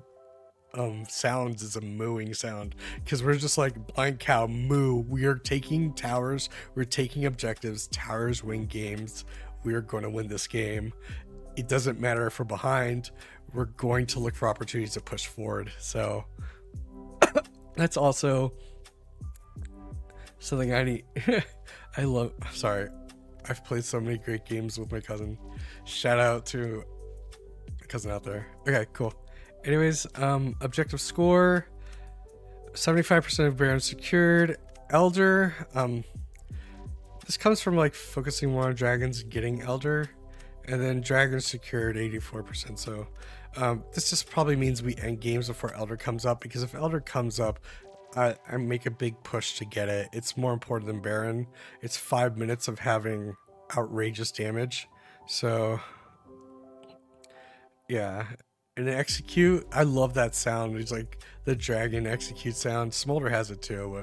sounds is a mooing sound, because we're just like, blind cow, moo. We are taking towers, we're taking objectives, towers win games, we're going to win this game. It doesn't matter if we're behind, we're going to look for opportunities to push forward. So that's also something I need. I love, sorry, I've played so many great games with my cousin. Shout out to my cousin out there. Okay, cool. Anyways, objective score, 75% of Baron secured. Elder, this comes from like focusing more on dragons and getting Elder, and then dragons secured 84%. So this just probably means we end games before Elder comes up, because if Elder comes up, I make a big push to get it. It's more important than Baron. It's 5 minutes of having outrageous damage. So yeah, and execute, I love that sound. It's like the dragon execute sound. Smolder has it too,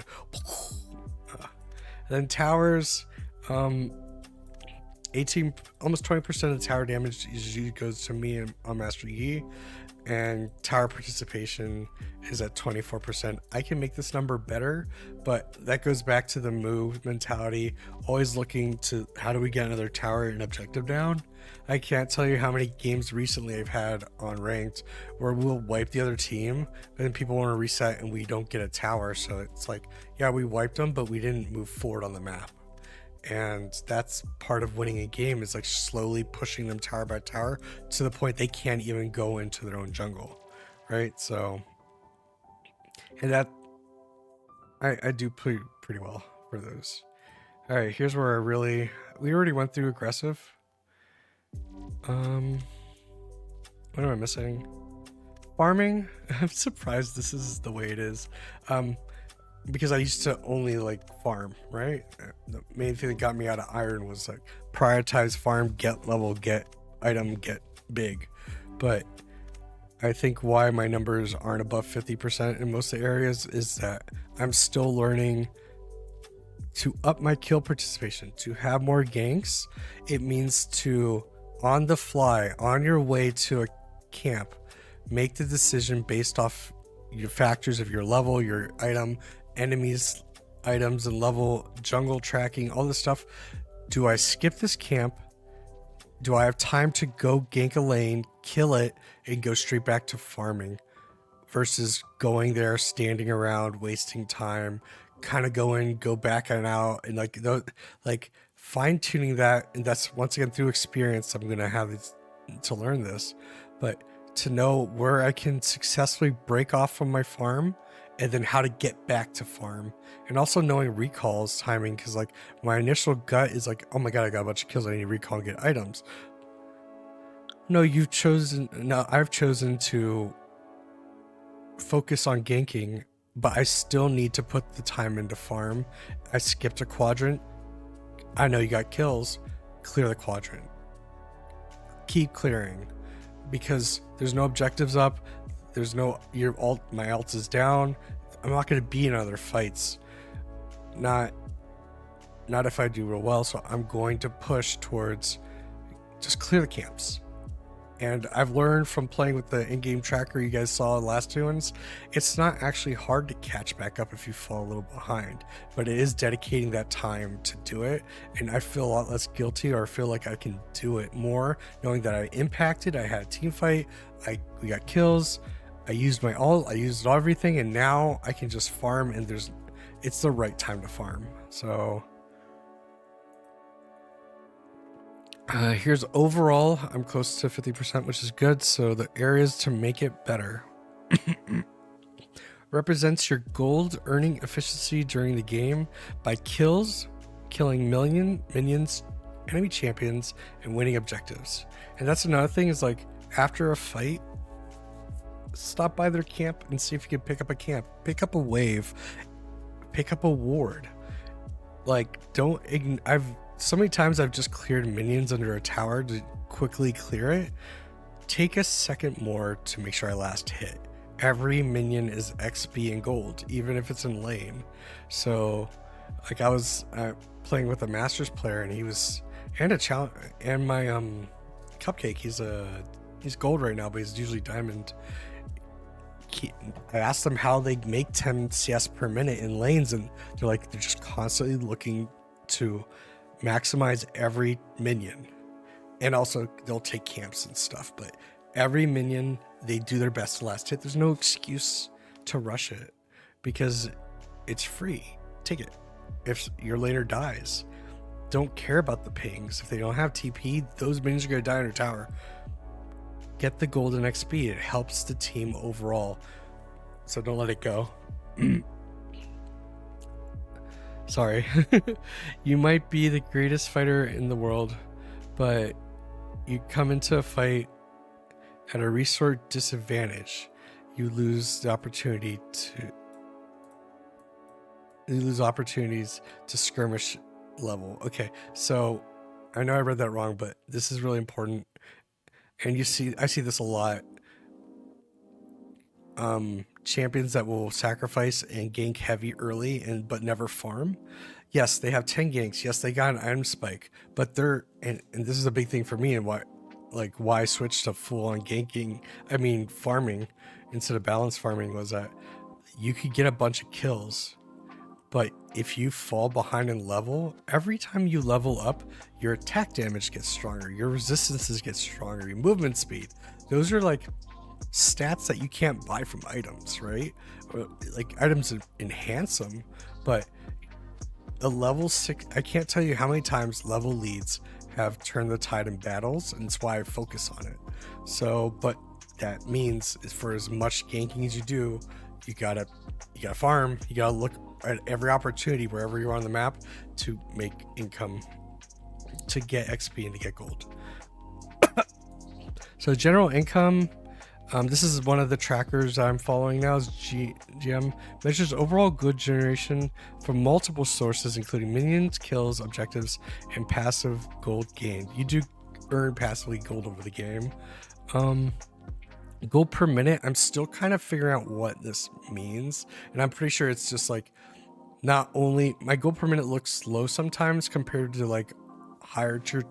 but then towers, 18, almost 20% of the tower damage usually goes to me on Master Yi, and tower participation is at 24%. I can make this number better, but that goes back to the move mentality, always looking to how do we get another tower and objective down. I can't tell you how many games recently I've had on ranked where we'll wipe the other team, and then people want to reset and we don't get a tower. So it's like, yeah, we wiped them, but we didn't move forward on the map. And that's part of winning a game, is like slowly pushing them tower by tower to the point they can't even go into their own jungle, right? So, and that I do pretty well for those. All right, here's where we already went through aggressive. What am I missing? Farming. I'm surprised this is the way it is. Because I used to only like farm, right? The main thing that got me out of iron was like prioritize farm, get level, get item, get big. But I think why my numbers aren't above 50% in most of the areas is that I'm still learning to up my kill participation. To have more ganks, it means to, on the fly, on your way to a camp, make the decision based off your factors of your level, your item, enemies, items and level, jungle tracking, all this stuff. Do I skip this camp? Do I have time to go gank a lane, kill it, and go straight back to farming? Versus going there, standing around, wasting time, kind of go back and out, and like fine tuning that. And that's once again through experience. I'm gonna have to learn this, but to know where I can successfully break off from my farm and then how to get back to farm, and also knowing recalls timing, because like my initial gut is like, oh my god, I got a bunch of kills, I need to recall and get items. No, I've chosen to focus on ganking, but I still need to put the time into farm. I skipped a quadrant. I know you got kills, clear the quadrant, keep clearing, because there's no objectives up. There's no, my alt is down. I'm not going to be in other fights. Not if I do real well. So I'm going to push towards just clear the camps. And I've learned from playing with the in-game tracker you guys saw the last two ones, it's not actually hard to catch back up if you fall a little behind, but it is dedicating that time to do it. And I feel a lot less guilty, or feel like I can do it more, knowing that I impacted, I had a team fight, we got kills, I used my ult, I used everything, and now I can just farm, and it's the right time to farm. So here's overall, I'm close to 50%, which is good. So the areas to make it better represents your gold earning efficiency during the game by killing minions, enemy champions, and winning objectives. And that's another thing, is like after a fight, stop by their camp and see if you can pick up a camp, pick up a wave, pick up a ward. Like, so many times I've just cleared minions under a tower to quickly clear it. Take a second more to make sure I last hit. Every minion is XP and gold, even if it's in lane. So like I was playing with a Masters player, and he was, and a challenge, and my Cupcake, he's gold right now, but he's usually diamond. I asked them how they make 10 CS per minute in lanes, and they're just constantly looking to maximize every minion, and also they'll take camps and stuff, but every minion they do their best to last hit. There's no excuse to rush it because it's free. Take it. If your laner dies, don't care about the pings. If they don't have TP, those minions are going to die on your tower. Get the golden XP. It helps the team overall, so don't let it go. Sorry. You might be the greatest fighter in the world, but you come into a fight at a resource disadvantage. You lose opportunities to skirmish level. Okay, so I know I read that wrong, but this is really important. And I see this a lot. Champions that will sacrifice and gank heavy early but never farm. yes, they have 10 ganks. Yes, they got an item spike, but they're and this is a big thing for me and why I switched to full on ganking. I mean farming instead of balance farming was that you could get a bunch of kills, but if you fall behind in level, every time you level up, your attack damage gets stronger, your resistances get stronger, your movement speed. Those are like stats that you can't buy from items, right? Like items enhance them, but the level 6, I can't tell you how many times level leads have turned the tide in battles, and it's why I focus on it. So, but that means for as much ganking as you do, you gotta farm, you gotta look at every opportunity wherever you're on the map to make income, to get XP and to get gold. So general income, this is one of the trackers I'm following now, is GM, measures overall good generation from multiple sources, including minions, kills, objectives, and passive gold gained. You do earn passively gold over the game. Gold per minute, I'm still kind of figuring out what this means, and I'm pretty sure it's just like, not only my gold per minute looks low sometimes compared to like higher tier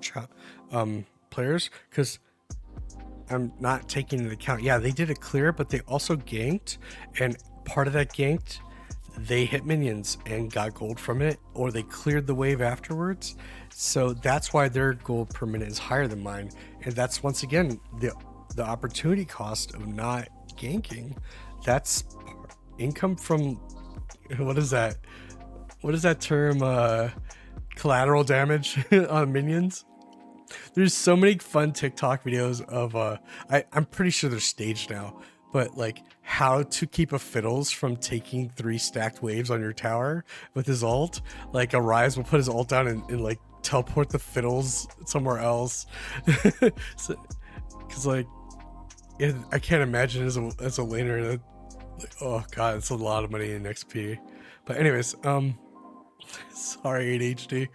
players, because I'm not taking into account, yeah, they did a clear, but they also ganked, and part of that ganked, they hit minions and got gold from it, or they cleared the wave afterwards. So that's why their gold per minute is higher than mine, and that's once again the opportunity cost of not ganking. That's income from, what is that term, collateral damage on minions. There's so many fun TikTok videos of I'm pretty sure they're staged now, but like how to keep a Fiddles from taking 3 stacked waves on your tower with his ult. Like a Rise will put his ult down and like teleport the Fiddles somewhere else. So, cause like I can't imagine as a laner that, like, oh god, it's a lot of money in XP. But anyways, sorry ADHD.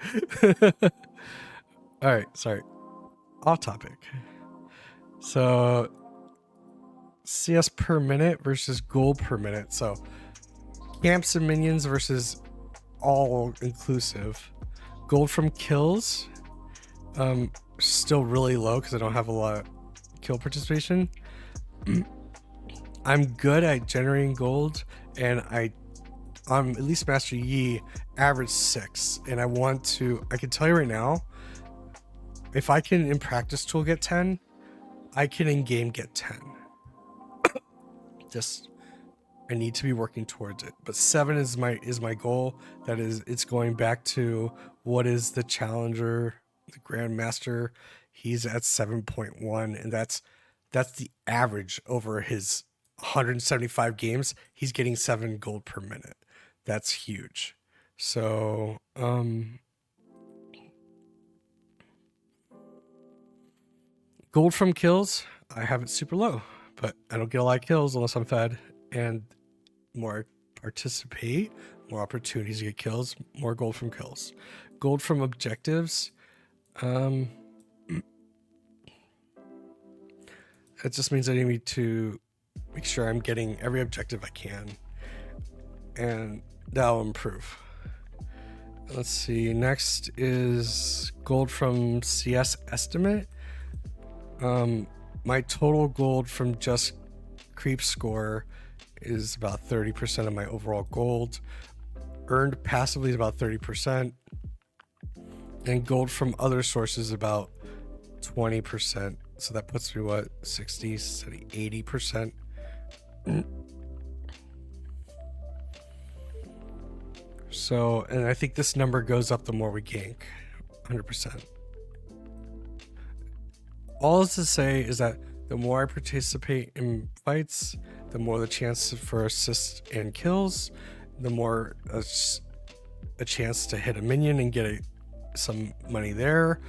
All right, sorry, off topic. So CS per minute versus gold per minute. So camps and minions versus all inclusive. Gold from kills, still really low because I don't have a lot of kill participation. I'm good at generating gold, and I'm at least Master Yi average 6, and I can tell you right now, if I can in practice tool get 10, I can in game get 10. Just I need to be working towards it. But 7 is my goal. That is, it's going back to what is the challenger, the grandmaster. He's at 7.1, and that's the average over his 175 games. He's getting 7 gold per minute. That's huge. So gold from kills, I have it super low, but I don't get a lot of kills unless I'm fed, and more I participate, more opportunities to get kills, more gold from kills. Gold from objectives, that just means I need to make sure I'm getting every objective I can, and that'll improve. Let's see, next is gold from CS estimate. My total gold from just creep score is about 30% of my overall gold. Earned passively is about 30%. And gold from other sources about 20%. So that puts me, what, 60, 80%. So, and I think this number goes up the more we gank, 100%. All is to say is that the more I participate in fights, the more the chance for assists and kills, the more a chance to hit a minion and get some money there.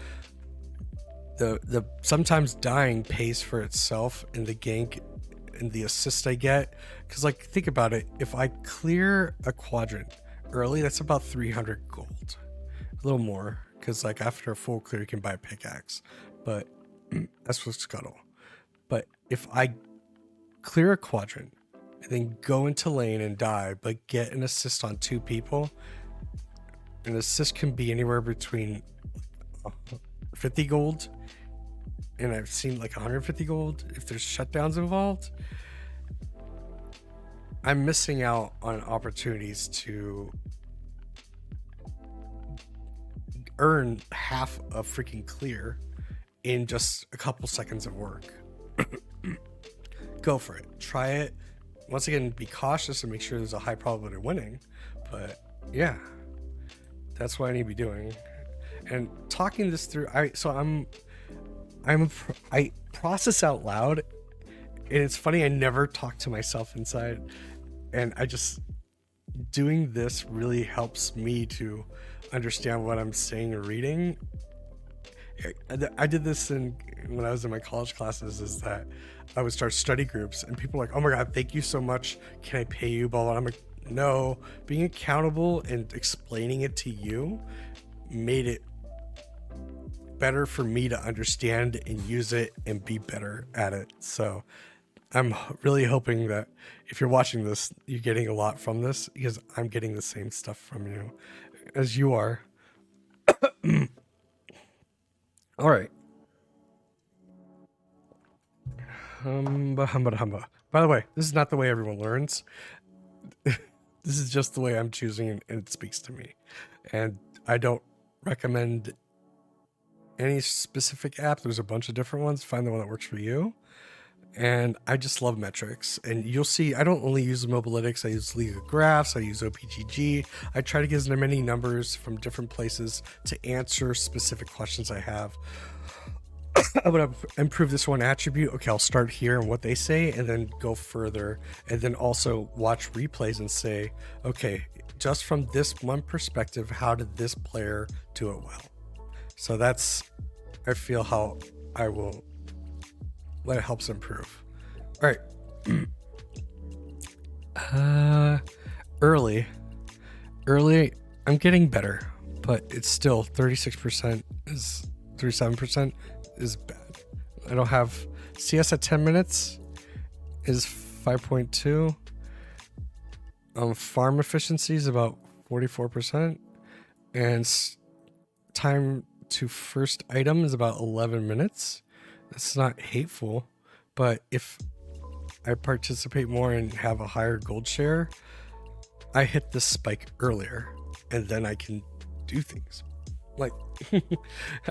The sometimes dying pays for itself in the gank and the assist I get. Because like, think about it, if I clear a quadrant early, that's about 300 gold, a little more, because like after a full clear you can buy a pickaxe, but that's with Scuttle. But if I clear a quadrant and then go into lane and die, but get an assist on 2 people, An assist can be anywhere between 50 gold, and I've seen like 150 gold if there's shutdowns involved. I'm missing out on opportunities to earn half a freaking clear in just a couple seconds of work. Go for it. Try it. Once again, be cautious and make sure there's a high probability of winning. But yeah, that's what I need to be doing. And talking this through, I process out loud, and it's funny, I never talk to myself inside, and I just, doing this really helps me to understand what I'm saying and reading. I did this when I was in my college classes, is that I would start study groups and people are like, oh my God, thank you so much. Can I pay you? Blah, blah. I'm like, no, being accountable and explaining it to you made it better for me to understand and use it and be better at it. So I'm really hoping that if you're watching this, you're getting a lot from this, because I'm getting the same stuff from you as you are. All right. Humba. By the way, this is not the way everyone learns. This is just the way I'm choosing, and it speaks to me. And I don't recommend any specific app. There's a bunch of different ones. Find the one that works for you. And I just love metrics. And you'll see, I don't only use Mobilitec. I use League of Graphs. I use OPGG. I try to get as many numbers from different places to answer specific questions I have. I'm going to improve this one attribute. Okay, I'll start here and what they say, and then go further. And then also watch replays and say, okay, just from this one perspective, how did this player do it well? So that's, I feel how I will, that helps improve. All right. Early, I'm getting better, but it's still 36% is 37% is bad. I don't have CS at 10 minutes is 5.2. Farm efficiency is about 44%, and time to first item is about 11 minutes. It's not hateful, but if I participate more and have a higher gold share, I hit this spike earlier, and then I can do things. Like,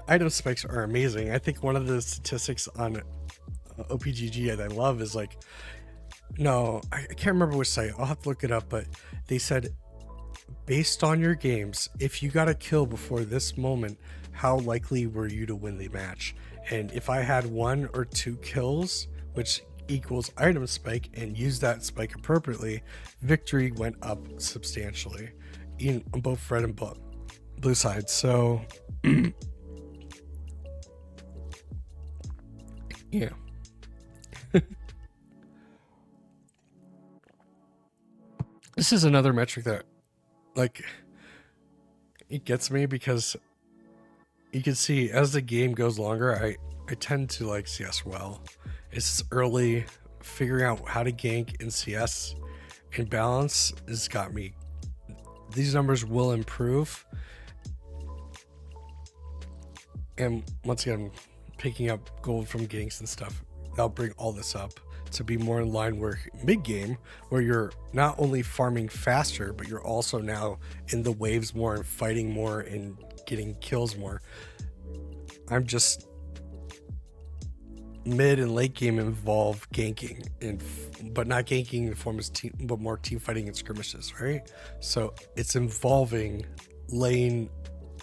item spikes are amazing. I think one of the statistics on OPGG that I love is like, no, I can't remember which site. I'll have to look it up, but they said, based on your games, if you got a kill before this moment, how likely were you to win the match? And if I had 1 or 2 kills, which equals item spike, and used that spike appropriately, victory went up substantially on both red and blue sides. So yeah. This is another metric that, like, it gets me, because you can see as the game goes longer, I tend to like CS well. It's early. Figuring out how to gank in CS and balance has got me. These numbers will improve. And once again, picking up gold from ganks and stuff, that'll bring all this up to be more in line where mid-game, where you're not only farming faster, but you're also now in the waves more and fighting more and getting kills more. I'm just mid and late game involve ganking, but not ganking in the form of team, but more team fighting and skirmishes, right? So it's involving lane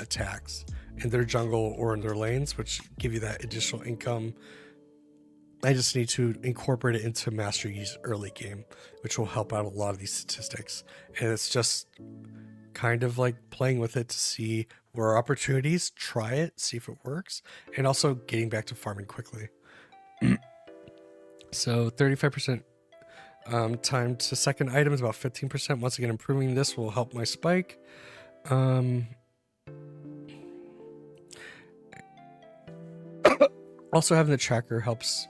attacks in their jungle or in their lanes, which give you that additional income. I just need to incorporate it into Master Yi's early game, which will help out a lot of these statistics. And it's just kind of like playing with it to see where are opportunities, try it, see if it works, and also getting back to farming quickly. So 35% time to second item is about 15%. Once again, improving this will help my spike. Also having the tracker helps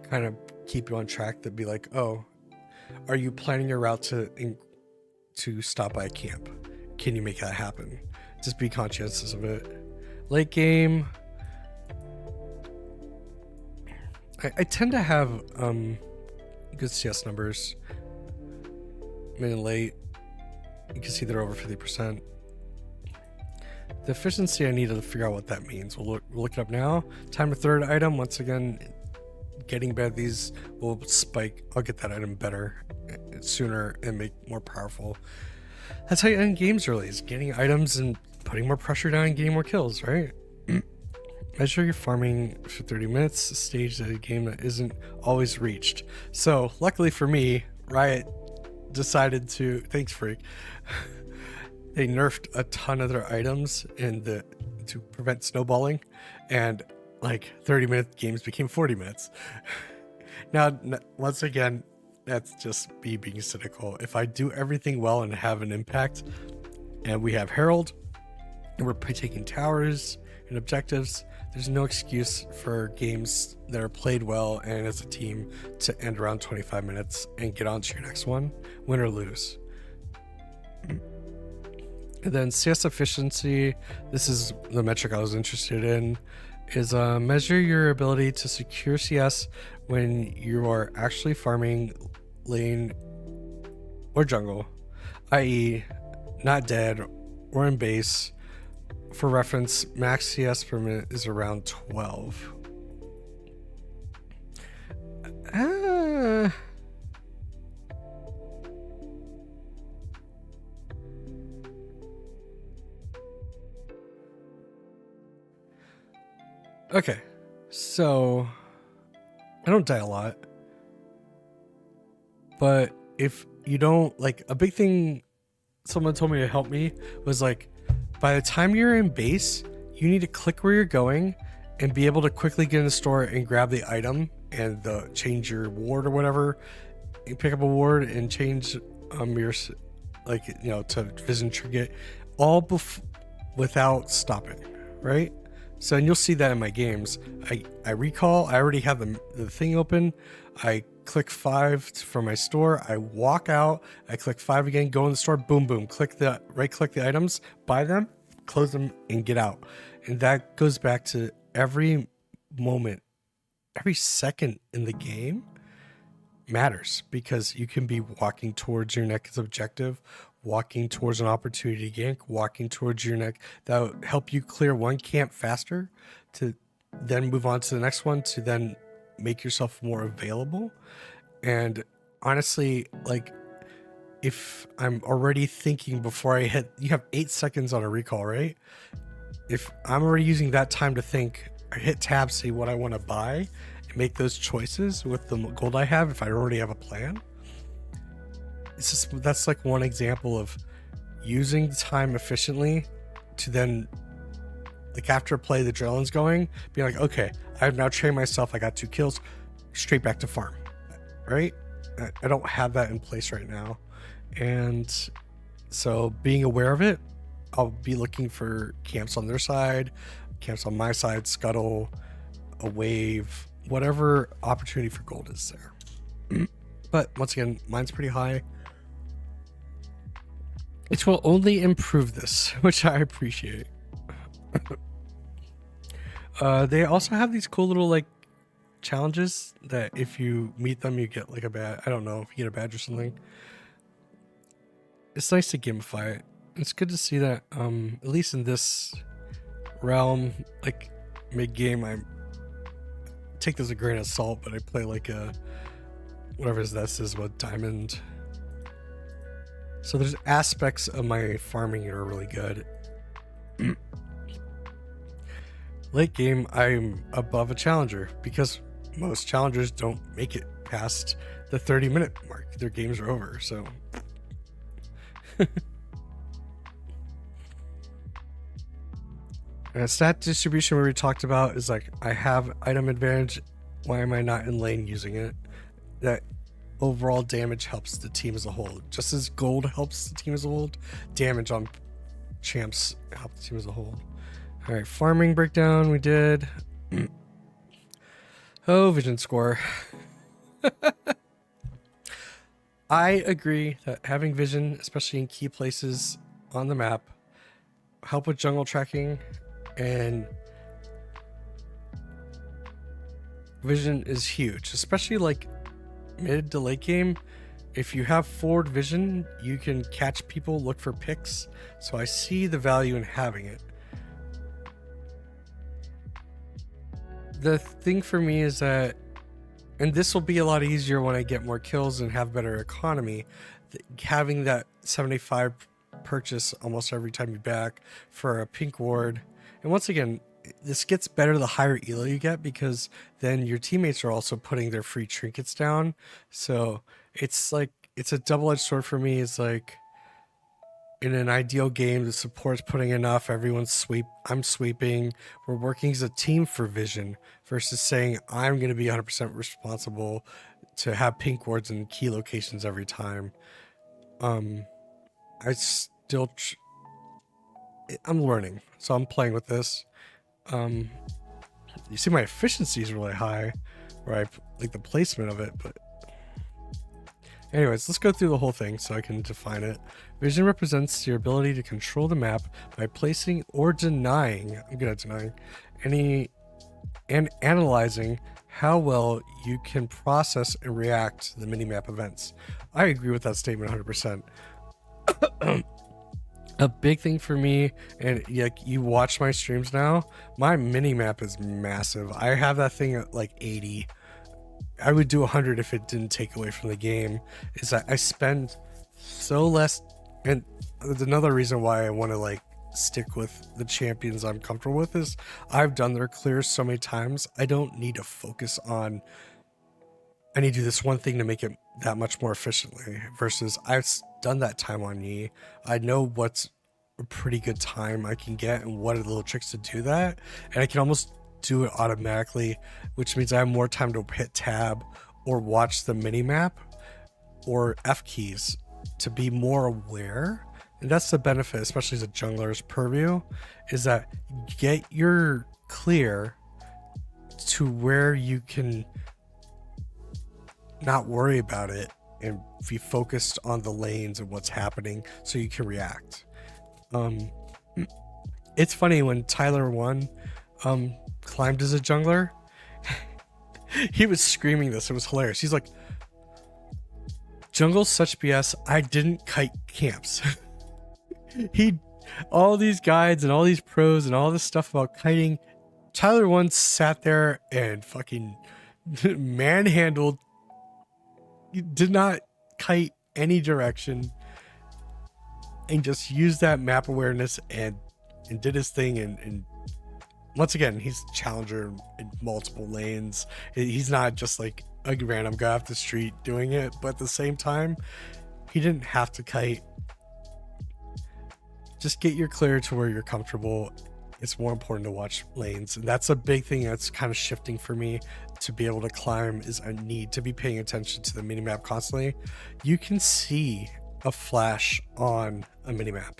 kind of keep you on track, to be like, oh, are you planning your route to stop by a camp? Can you make that happen? just be conscientious of it. Late game, I tend to have good CS numbers. Mid and late, you can see they're over 50%. The efficiency, I need to figure out what that means. We'll look it up now. Time to third item. Once again, getting bad, these will spike. I'll get that item better sooner and make more powerful. That's how you end games early, is getting items and putting more pressure down and getting more kills, right? Measure your farming for 30 minutes, a stage of the game that isn't always reached. So luckily for me, Riot decided to, thanks Freak, they nerfed a ton of their items to prevent snowballing, and like 30-minute games became 40 minutes. Now, once again, that's just me being cynical. If I do everything well and have an impact, and we have Herald, and we're taking towers and objectives, there's no excuse for games that are played well and as a team to end around 25 minutes and get on to your next one, win or lose. And then CS efficiency, this is the metric I was interested in, is measure your ability to secure CS when you are actually farming lane or jungle, i.e. not dead or in base. For reference, max CS per minute is around 12. Okay, so I don't die a lot, but if you don't, like, a big thing someone told me to help me was like, by the time you're in base, you need to click where you're going and be able to quickly get in the store and grab the item and change your ward or whatever. You pick up a ward and change your, like, you know, to vision trigger, all without stopping, right? So, and you'll see that in my games. I recall, I already have the thing open. I click 5 for my store. I walk out. I click 5 again, go in the store, boom, boom, right click the items, buy them, close them, and get out. And that goes back to every moment, every second in the game matters, because you can be walking towards your next objective, walking towards an opportunity gank, walking towards your neck. That'll help you clear one camp faster to then move on to the next one, to then make yourself more available. And honestly, like, if I'm already thinking before I hit, you have 8 seconds on a recall, right? If I'm already using that time to think, I hit tab, see what I want to buy, and make those choices with the gold I have, if I already have a plan. It's just, that's like one example of using the time efficiently to then, like, after a play, the adrenaline's going, be like, okay, I've now trained myself, I got 2 kills, straight back to farm, right? I don't have that in place right now. And so being aware of it, I'll be looking for camps on their side, camps on my side, scuttle, a wave, whatever opportunity for gold is there. But once again, mine's pretty high. It will only improve this, which I appreciate. They also have these cool little, like, challenges that if you meet them, you get like a badge. I don't know if you get a badge or something. It's nice to gamify it. It's good to see that, at least in this realm, like, mid-game, I take this a grain of salt, but I play like a, whatever this is, what, diamond. So there's aspects of my farming that are really good. Late game, I'm above a challenger because most challengers don't make it past the 30-minute mark. Their games are over, so. Stat distribution we already talked about is like, I have item advantage. Why am I not in lane using it? That overall damage helps the team as a whole. Just as gold helps the team as a whole, damage on champs help the team as a whole. All right, farming breakdown we did. Oh, vision score. I agree that having vision, especially in key places on the map, help with jungle tracking, and vision is huge, especially like mid to late game. If you have forward vision, you can catch people, look for picks. So I see the value in having it. The thing for me is that, and this will be a lot easier when I get more kills and have better economy, having that 75 purchase almost every time you back for a pink ward. And once again, this gets better the higher elo you get, because then your teammates are also putting their free trinkets down. So it's like, it's a double-edged sword for me. It's like, in an ideal game, the support's putting enough, everyone's I'm sweeping, we're working as a team for vision, versus saying I'm going to be 100% responsible to have pink wards in key locations every time. I still I'm learning, so I'm playing with this. You see my efficiency is really high, where I like the placement of it, but anyways, let's go through the whole thing so I can define it. Vision represents your ability to control the map by placing or denying, I'm good at denying, any and analyzing how well you can process and react to the minimap events. I agree with that statement 100%. A big thing for me, and like you watch my streams now, my minimap is massive. I have that thing at like 80. I would do 100 if it didn't take away from the game. Is that I spend so less, and there's another reason why I want to like stick with the champions I'm comfortable with is I've done their clears so many times. I don't need to focus on, I need to do this one thing to make it that much more efficiently, versus I've done that time on Yi. I know what's a pretty good time I can get and what are the little tricks to do that, and I can almost do it automatically, which means I have more time to hit tab or watch the mini map or F keys to be more aware. And that's the benefit, especially as a jungler's purview, is that get your clear to where you can not worry about it and be focused on the lanes and what's happening so you can react. It's funny when Tyler 1 climbed as a jungler, he was screaming this. It was hilarious. He's like, jungle's such BS, I didn't kite camps. All these guides and all these pros and all this stuff about kiting, Tyler 1 sat there and fucking manhandled, did not kite any direction, and just used that map awareness and did his thing. And once again, he's a challenger in multiple lanes. He's not just like a random guy off the street doing it, but at the same time, he didn't have to kite. Just get your clear to where you're comfortable. It's more important to watch lanes, and that's a big thing that's kind of shifting for me to be able to climb, is I need to be paying attention to the minimap constantly. You can see a flash on a minimap,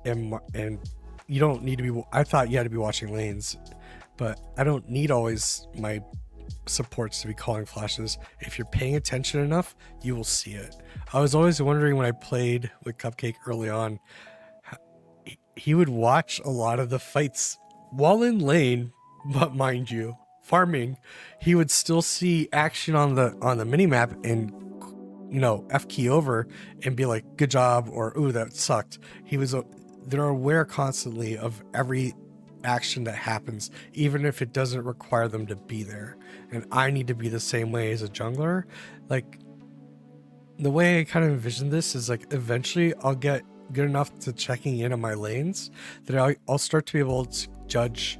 and you don't need to be, I thought you had to be watching lanes, but I don't need always my supports to be calling flashes. If you're paying attention enough, you will see it. I was always wondering when I played with Cupcake early on, he would watch a lot of the fights while in lane, but mind you, farming, he would still see action on the minimap and, you know, F key over and be like, good job, or ooh, that sucked. They're aware constantly of every action that happens, even if it doesn't require them to be there. And I need to be the same way as a jungler. Like, the way I kind of envision this is like, eventually I'll get good enough to checking in on my lanes that I'll start to be able to judge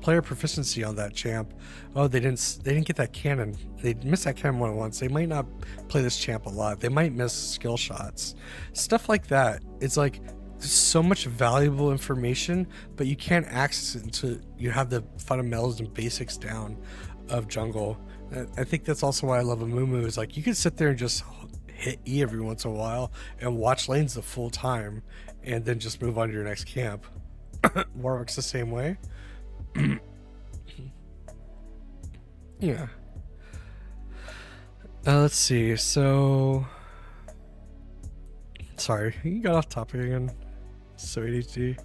player proficiency on that champ. Oh, they didn't get that cannon. They missed that cannon once. They might not play this champ a lot. They might miss skill shots. Stuff like that. It's like, there's so much valuable information, but you can't access it until you have the fundamentals and basics down of jungle. I think that's also why I love Amumu, is like, you can sit there and just hit E every once in a while and watch lanes the full time and then just move on to your next camp. Warwick's the same way. Yeah. Let's see. So, sorry, you got off topic again. So ADHD.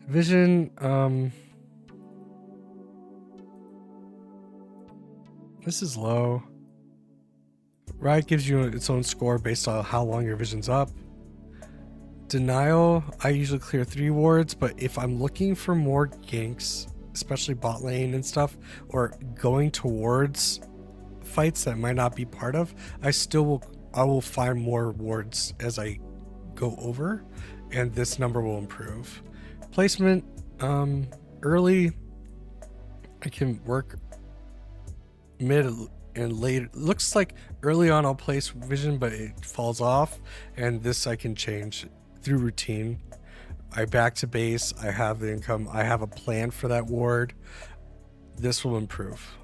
Vision, this is low. Riot gives you its own score based on how long your vision's up. Denial, I usually clear 3 wards, but if I'm looking for more ganks, especially bot lane and stuff, or going towards fights that might not be part of, I will find more wards as I go over, and this number will improve. Placement, early, I can work mid and late. Looks like early on I'll place vision, but it falls off, and this I can change through routine. I back to base, I have the income, I have a plan for that ward. This will improve.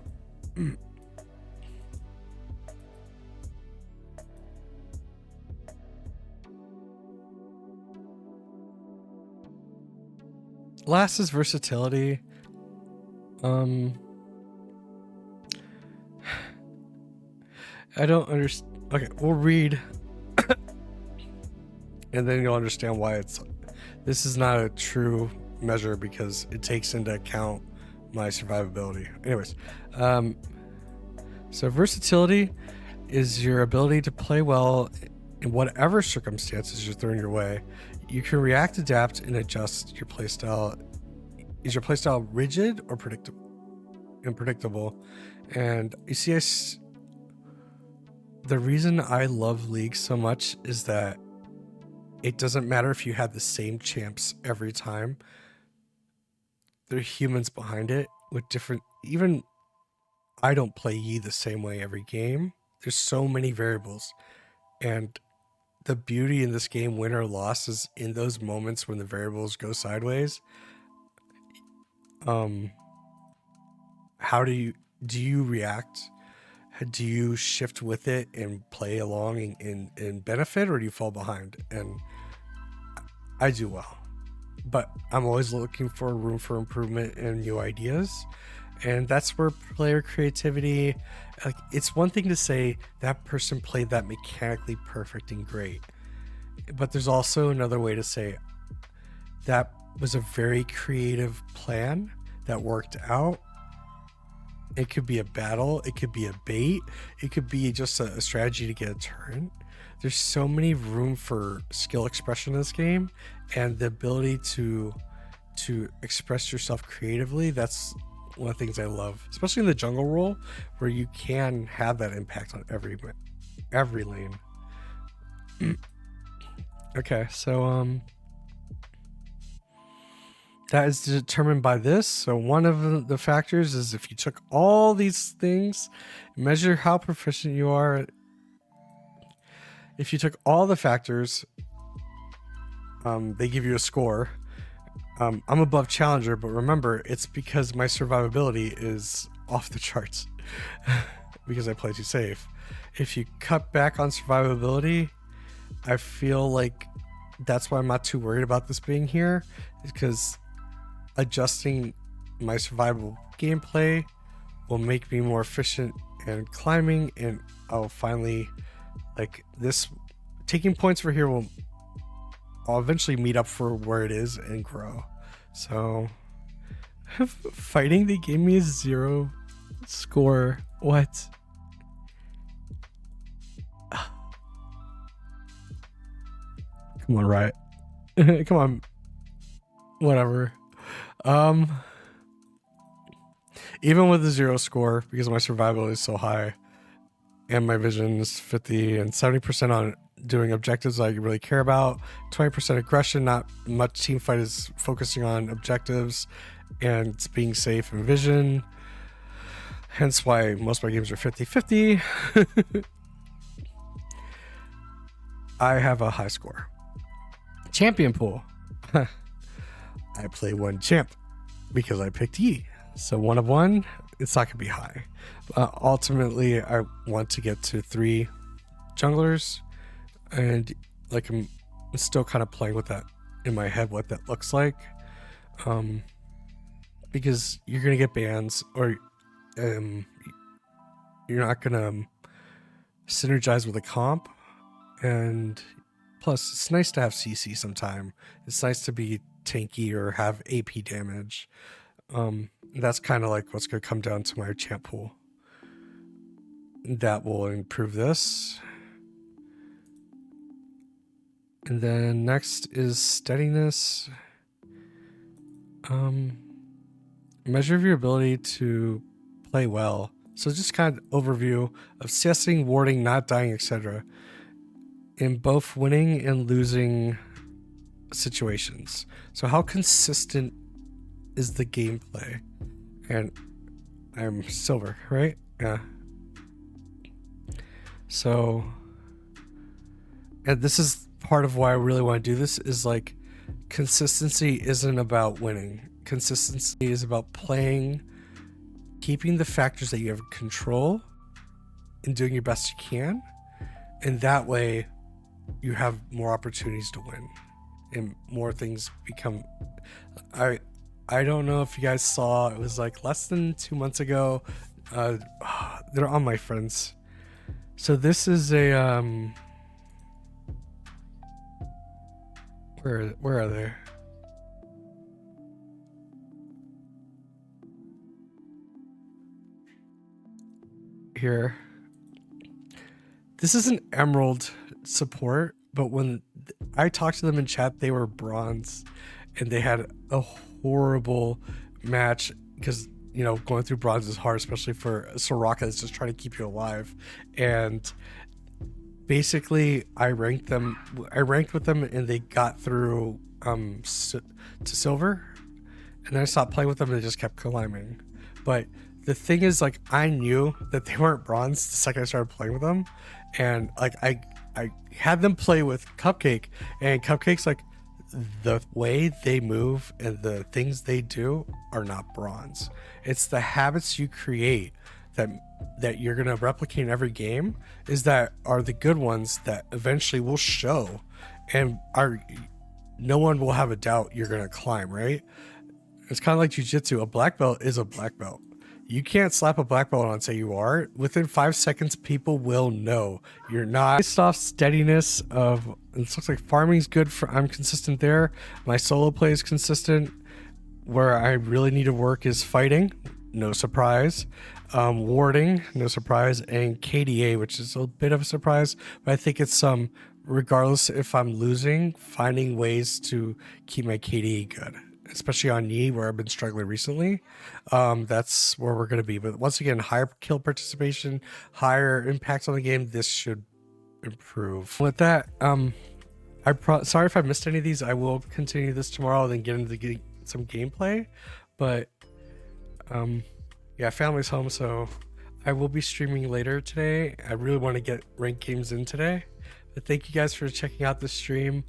Last is versatility. I don't understand. Okay, we'll read and then you'll understand why this is not a true measure, because it takes into account my survivability. Anyways, so versatility is your ability to play well in whatever circumstances you're thrown your way. You can react, adapt, and adjust your playstyle. Is your playstyle rigid or unpredictable? And you see, the reason I love League so much is that it doesn't matter if you have the same champs every time. There are humans behind it with different, even I don't play Yi the same way every game. There's so many variables. And the beauty in this game, win or loss, is in those moments when the variables go sideways. How do you react? Do you shift with it and play along and benefit, or do you fall behind? And I do well, but I'm always looking for room for improvement and new ideas. And that's where player creativity, like, it's one thing to say that person played that mechanically perfect and great, but there's also another way to say that was a very creative plan that worked out. It could be a battle, it could be a bait, it could be just a strategy to get a turn. There's so many room for skill expression in this game, and the ability to express yourself creatively, that's one of the things I love, especially in the jungle role, where you can have that impact on every lane. Okay, so that is determined by this. So one of the factors is if you took all these things, measure how proficient you are. If you took all the factors, they give you a score. I'm above challenger, but remember, it's because my survivability is off the charts because I play too safe. If you cut back on survivability, I feel like that's why I'm not too worried about this being here, because adjusting my survival gameplay will make me more efficient and climbing, and I'll finally, like, this taking points for here I'll eventually meet up for where it is and grow. So fighting, they gave me a 0 score. What? Come on, Riot. Come on. Whatever. Even with the 0 score, because my survival is so high and my vision is 50 and 70% on doing objectives I really care about, 20% aggression, not much team fight is focusing on objectives and being safe in vision, hence why most of my games are 50-50. I have a high score. Champion pool. I play one champ because I picked Yi. So 1 of 1, it's not gonna be high. Ultimately, I want to get to 3 junglers, and like I'm still kind of playing with that in my head, what that looks like, because you're gonna get bans, or you're not gonna synergize with a comp, and plus it's nice to have CC sometime. It's nice to be tanky or have AP damage. That's kind of like what's gonna come down to my champ pool. That will improve this. And then next is steadiness. Measure of your ability to play well. So just kind of overview of CSing, warding, not dying, etc. in both winning and losing situations. So how consistent is the gameplay? And I'm silver, right? Yeah. So, and this is part of why I really want to do this, is like consistency isn't about winning. Consistency is about playing, keeping the factors that you have control and doing your best you can. And that way you have more opportunities to win and more things become. I don't know if you guys saw, it was like less than 2 months ago. They're on my friends. So this is a where are they? Here. This is an emerald support, but when I talked to them in chat, they were bronze, and they had a horrible match because, you know, going through bronze is hard, especially for Soraka that's just trying to keep you alive. And basically I ranked with them and they got through to silver, and then I stopped playing with them and they just kept climbing. But the thing is, like, I knew that they weren't bronze the second I started playing with them, and like I had them play with Cupcake, and Cupcake's like, the way they move and the things they do are not bronze. It's the habits you create that you're gonna replicate in every game are the good ones that eventually will show, and no one will have a doubt you're gonna climb, right? It's kind of like jiu-jitsu. A black belt is a black belt. You can't slap a black belt on and say you are. Within 5 seconds, people will know you're not. Based off steadiness of, it looks like farming's good for, I'm consistent there. My solo play is consistent. Where I really need to work is fighting, no surprise. Warding, no surprise. And KDA, which is a bit of a surprise, but I think it's regardless if I'm losing, finding ways to keep my KDA good, especially on Yi, where I've been struggling recently. That's where we're going to be. But once again, higher kill participation, higher impacts on the game. This should improve. With that, sorry if I missed any of these. I will continue this tomorrow and then get into some gameplay. But yeah, family's home, so I will be streaming later today. I really want to get ranked games in today. But thank you guys for checking out this stream.